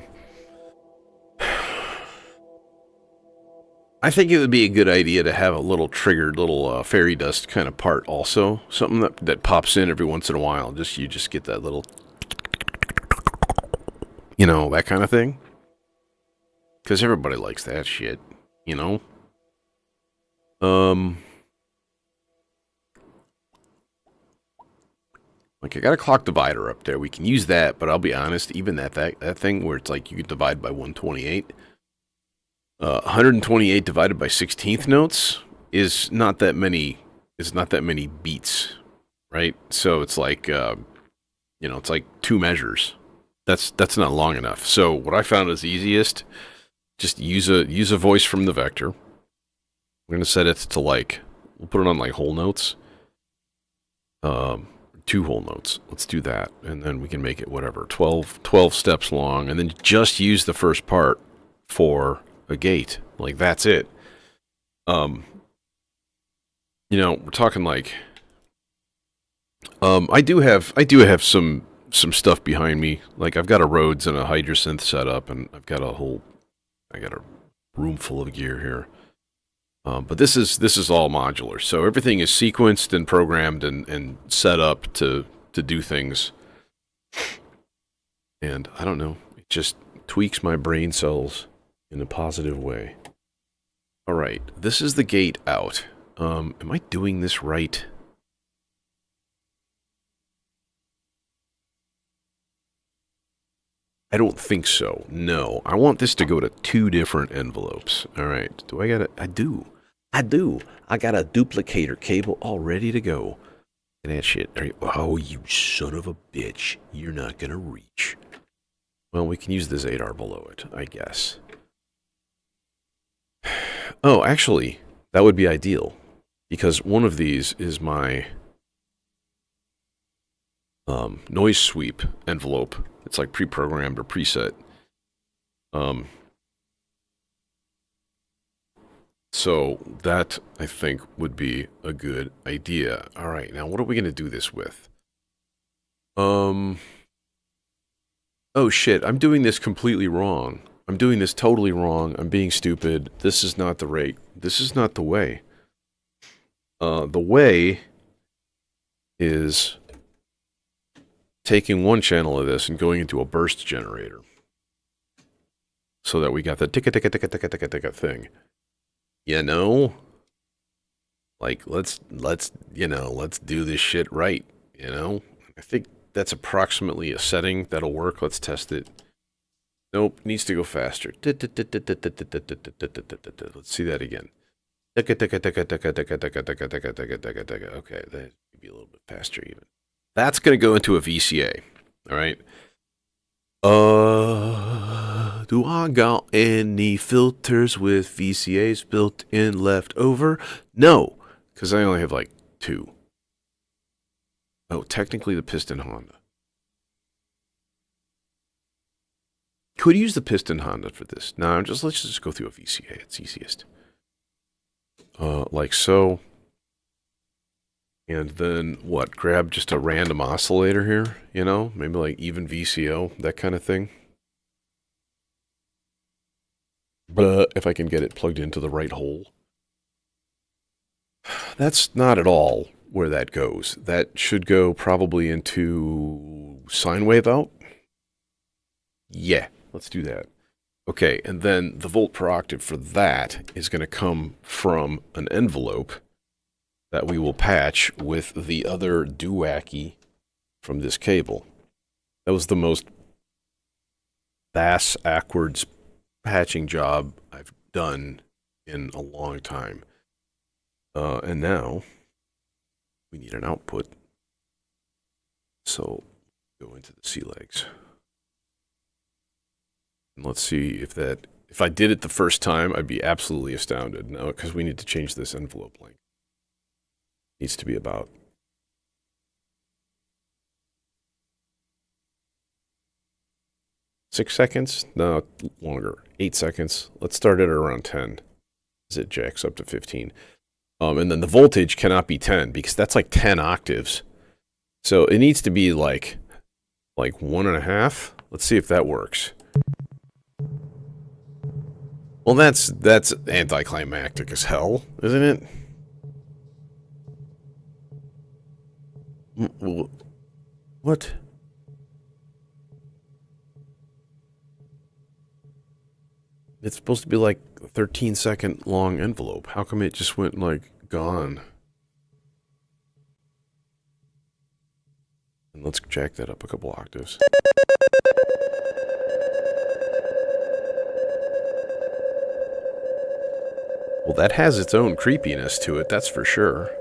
think it would be a good idea to have a little triggered little fairy dust kind of part also. Something that pops in every once in a while. You just get that little, you know, that kind of thing. Because everybody likes that shit, you know? Like, I got a clock divider up there. We can use that, but I'll be honest, even that thing where it's like you can divide by 128, 128 divided by 16th notes is not that many. It's not that many beats, right? So it's like, you know, it's like 2 measures. That's not long enough. So what I found is easiest, just use a voice from the vector. We're gonna set it to like, we'll put it on like whole notes. 2 whole notes. Let's do that. And then we can make it whatever, 12 steps long. And then just use the first part for a gate. Like, that's it. You know, we're talking like... I do have some stuff behind me. Like, I've got a Rhodes and a Hydrosynth set up, and I got a room full of gear here. But this is all modular, so everything is sequenced and programmed and set up to do things. And I don't know, it just tweaks my brain cells in a positive way. All right, this is the gate out. Am I doing this right? I don't think so. No, I want this to go to 2 different envelopes. All right, do I got it? I do. I got a duplicator cable all ready to go. And that shit. Oh, you son of a bitch. You're not going to reach. Well, we can use this 8R below it, I guess. Oh, actually, that would be ideal. Because one of these is my noise sweep envelope. It's like pre-programmed or preset. So that, I think, would be a good idea. All right, now what are we going to do this with? Oh shit, I'm doing this completely wrong. I'm doing this totally wrong. I'm being stupid. This is not the rate. This is not the way. The way is taking one channel of this and going into a burst generator. So that we got the ticka ticka ticka ticka ticka ticka thing. You know? Like, let's do this shit right, you know? I think that's approximately a setting that'll work. Let's test it. Nope, needs to go faster. Let's see that again. Okay, that could be a little bit faster even. That's going to go into a VCA, all right? Do I got any filters with VCAs built in left over? No, because I only have like 2. Oh, technically the piston Honda. Could use the piston Honda for this. No, let's just go through a VCA. It's easiest. Like so. And then what? Grab just a random oscillator here, you know? Maybe like even VCO, that kind of thing. But if I can get it plugged into the right hole. That's not at all where that goes. That should go probably into sine wave out. Yeah, let's do that. Okay, and then the volt per octave for that is going to come from an envelope that we will patch with the other doowacky from this cable. That was the most bass-ackwards patching job I've done in a long time. And now we need an output. So go into the C legs. And let's see if I did it the first time, I'd be absolutely astounded. No, because we need to change this envelope length. Needs to be about 6 seconds? No, longer. 8 seconds. Let's start it at around 10. As it jacks up to 15. And then the voltage cannot be 10 because that's like 10 octaves. So it needs to be like 1.5. Let's see if that works. Well, that's anticlimactic as hell, isn't it? What? It's supposed to be like a 13-second long envelope. How come it just went like gone? And let's jack that up a couple octaves. Well, that has its own creepiness to it, that's for sure.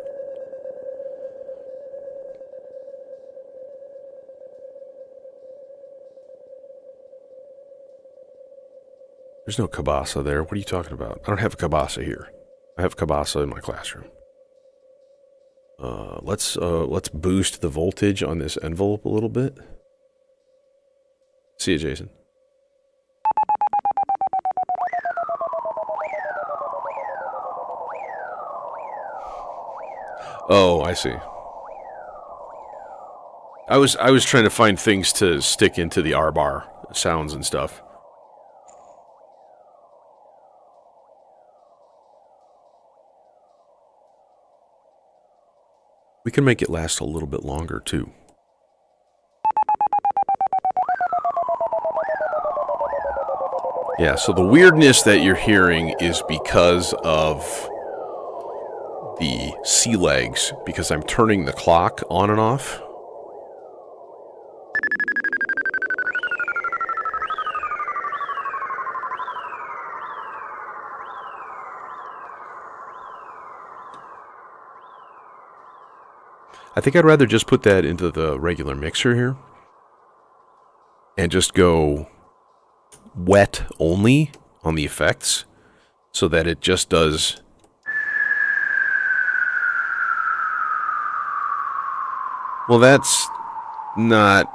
There's no cabasa there. What are you talking about? I don't have a cabasa here. I have cabasa in my classroom. Let's boost the voltage on this envelope a little bit. See you, Jason. Oh, I see. I was trying to find things to stick into the R bar sounds and stuff. We can make it last a little bit longer too. Yeah, so the weirdness that you're hearing is because of the C legs, because I'm turning the clock on and off. I think I'd rather just put that into the regular mixer here and just go wet only on the effects so that it just does. Well, that's not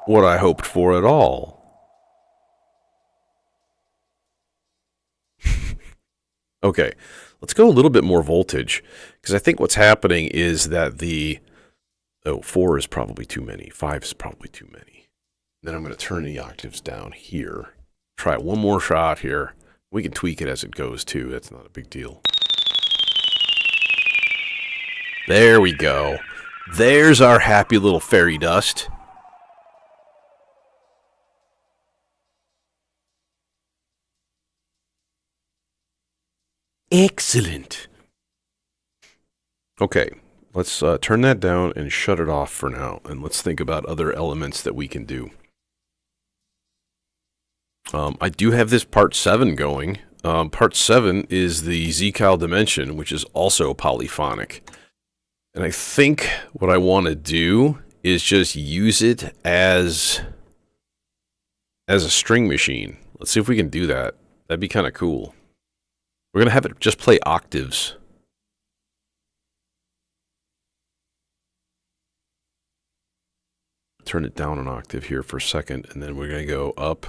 what I hoped for at all. Okay, let's go a little bit more voltage, because I think what's happening is that the... Oh, 4 is probably too many. 5 is probably too many. Then I'm going to turn the octaves down here. Try one more shot here. We can tweak it as it goes, too. That's not a big deal. There we go. There's our happy little fairy dust. Excellent. Okay, let's turn that down and shut it off for now, and let's think about other elements that we can do. I do have this part 7 going. Part 7 is the Z-Cal dimension, which is also polyphonic. And I think what I want to do is just use it as a string machine. Let's see if we can do that. That'd be kind of cool. We're going to have it just play octaves. Turn it down an octave here for a second, and then we're going to go up.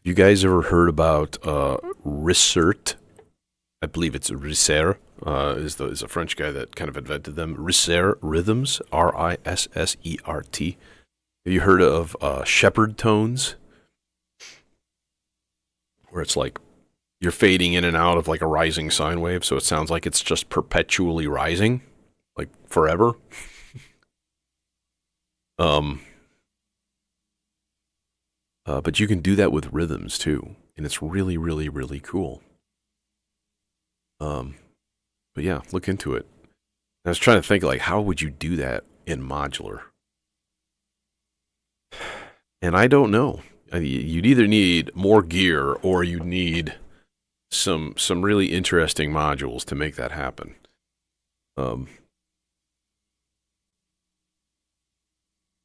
You guys ever heard about Rissert? I believe it's Risser. Is a French guy that kind of invented them. Risser rhythms, R-I-S-S-E-R-T. Have you heard of shepherd tones? Where it's like you're fading in and out of like a rising sine wave, so it sounds like it's just perpetually rising, like forever. But you can do that with rhythms too, and it's really, really, really cool. But yeah, look into it. I was trying to think, like, how would you do that in modular? And I don't know. You'd either need more gear or you need some really interesting modules to make that happen.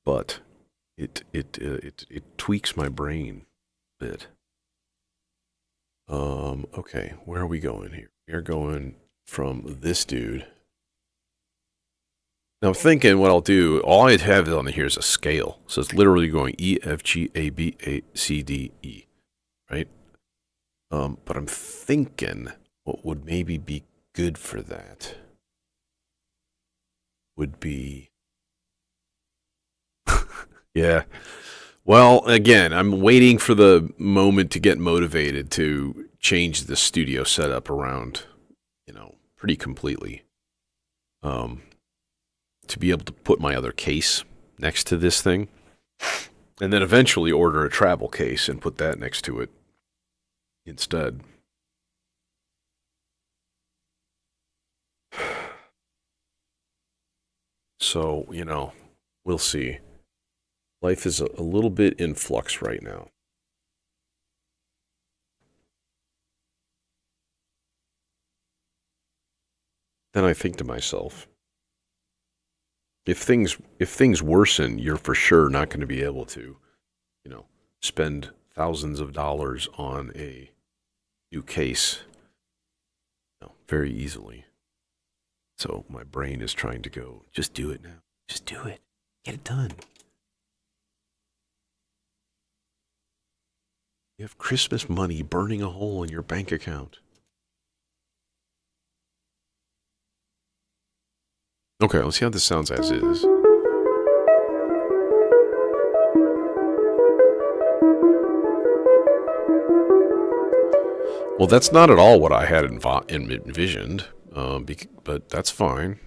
But it tweaks my brain a bit. Okay, where are we going here? We're going from this dude. Now I'm thinking what I'll do, all I have on here is a scale. So it's literally going E, F, G, A, B, A, C, D, E. Right? But I'm thinking what would maybe be good for that would be... Yeah. Well, again, I'm waiting for the moment to get motivated to change the studio setup around, pretty completely. To be able to put my other case next to this thing. And then eventually order a travel case and put that next to it instead. So, we'll see. Life is a little bit in flux right now. Then I think to myself, if things worsen, you're for sure not going to be able to, spend thousands of dollars on a new case, very easily. So my brain is trying to go, just do it now. Just do it. Get it done. You have Christmas money burning a hole in your bank account. Okay, let's see how this sounds as is. Well, that's not at all what I had envisioned, but that's fine.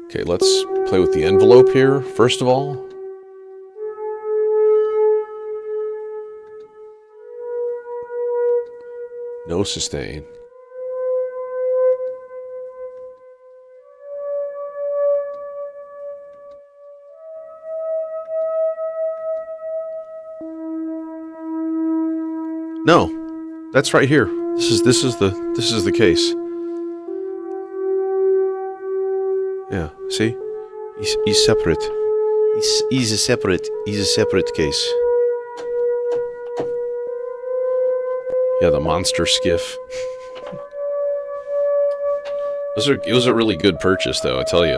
Okay, let's play with the envelope here, first of all. No sustain. No, that's right here. This is the case. Yeah, see? He's separate. He's a separate case. Yeah, the monster skiff. It was a really good purchase, though, I tell you.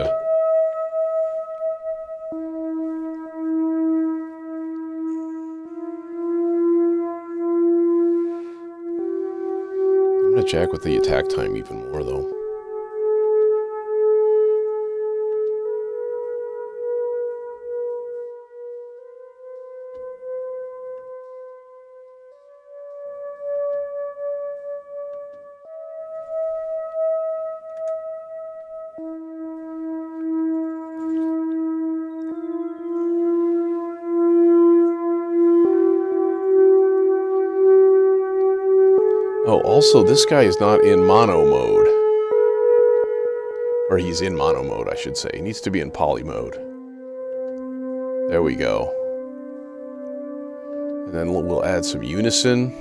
I'm gonna jack with the attack time even more, though. Oh, also, this guy is not in mono mode. Or he's in mono mode, I should say. He needs to be in poly mode. There we go. And then we'll add some unison.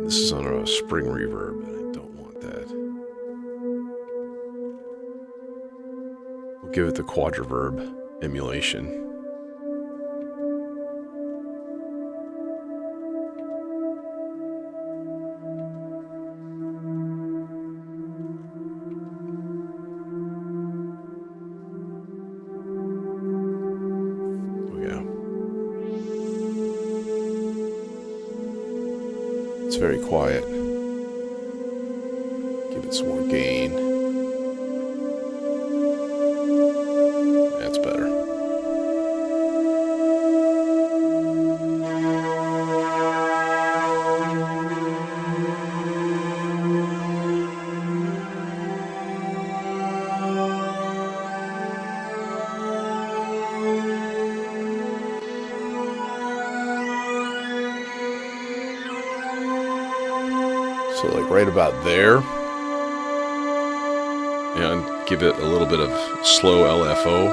This is on a spring reverb, and I don't want that. We'll give it the quadriverb emulation. It's very quiet. Give it some more gain. That's better. So like right about there, and give it a little bit of slow LFO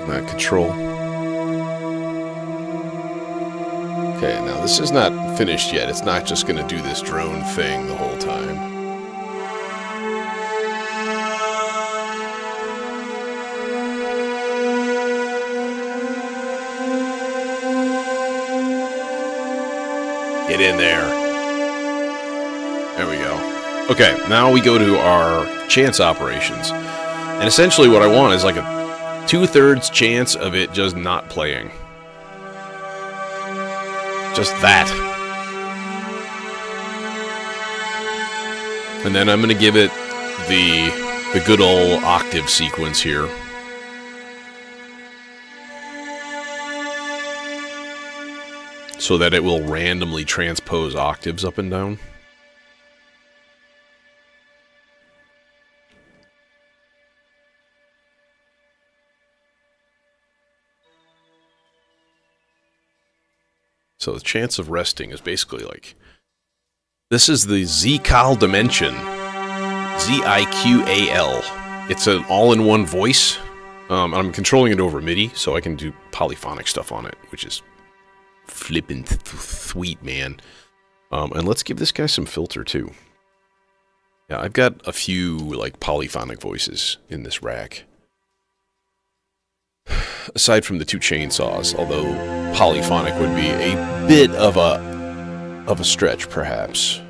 in that control. Okay, now this is not finished yet. It's not just going to do this drone thing the whole time. Get in there. There we go. Okay, now we go to our chance operations. And essentially what I want is like a 2/3 chance of it just not playing. Just that. And then I'm going to give it the good old octave sequence here. So that it will randomly transpose octaves up and down. So the chance of resting is basically like, this is the Z-Cal dimension, Z-I-Q-A-L. It's an all-in-one voice. I'm controlling it over MIDI, so I can do polyphonic stuff on it, which is flippin' sweet, man. And let's give this guy some filter, too. Yeah, I've got a few, like, polyphonic voices in this rack. Aside from the two chainsaws, although polyphonic would be a bit of a stretch, perhaps.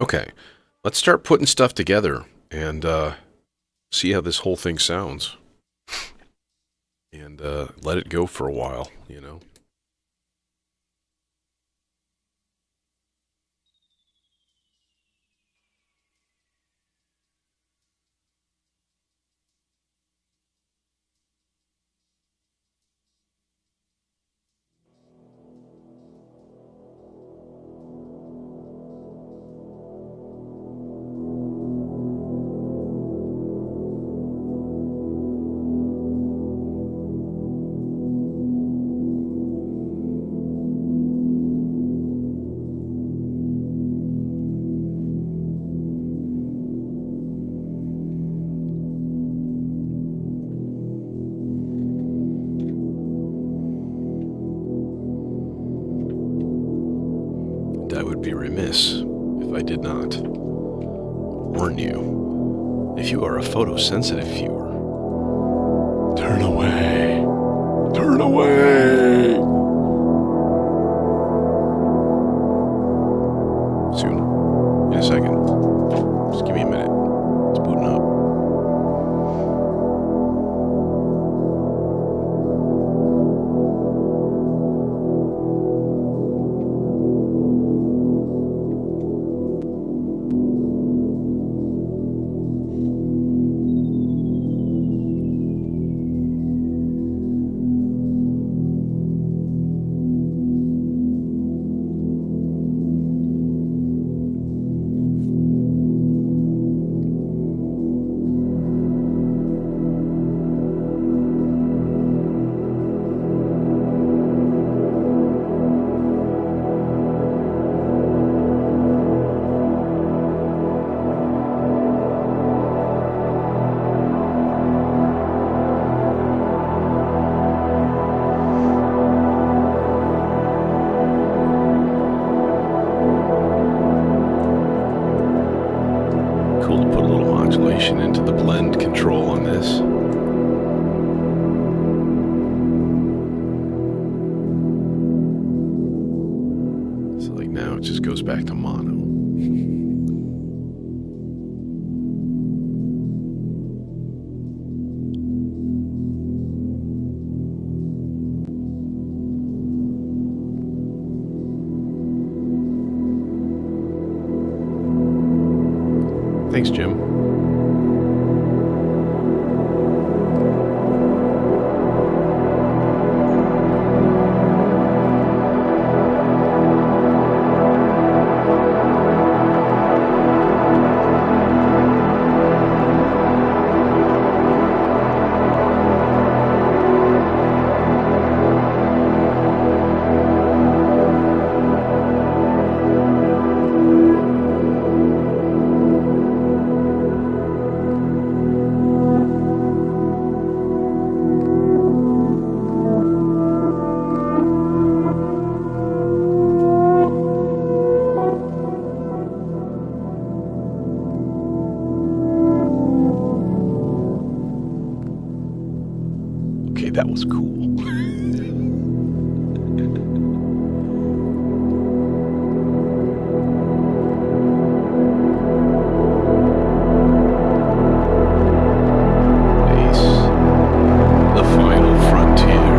Okay, let's start putting stuff together and see how this whole thing sounds. And let it go for a while, you know. I would be remiss if I did not warn you. If you are a photosensitive viewer, turn away. Turn away. Soon. In a second. Just give me a minute. It's booting up. back to mono. Thanks, Jim. That was cool. Nice. The final frontier.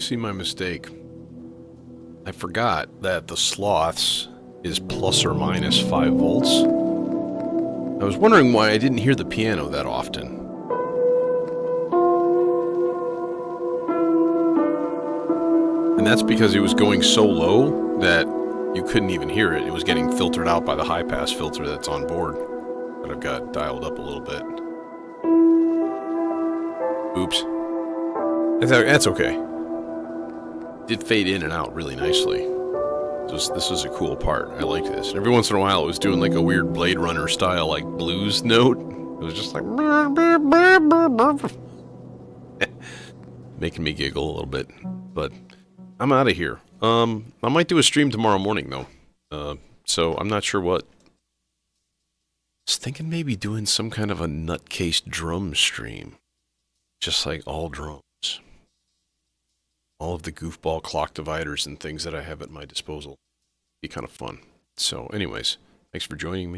See my mistake. I forgot that the sloths is plus or minus 5 volts. I was wondering why I didn't hear the piano that often. And that's because it was going so low that you couldn't even hear it. It was getting filtered out by the high-pass filter that's on board. But I've got dialed up a little bit. Oops. That's okay. It did fade in and out really nicely. This was a cool part. I like this. And every once in a while it was doing like a weird Blade Runner style like blues note. It was just like... making me giggle a little bit. But I'm out of here. I might do a stream tomorrow morning though. So I'm not sure what. I was thinking maybe doing some kind of a nutcase drum stream. Just like all drums. All of the goofball clock dividers and things that I have at my disposal. Be kind of fun. So anyways, thanks for joining me.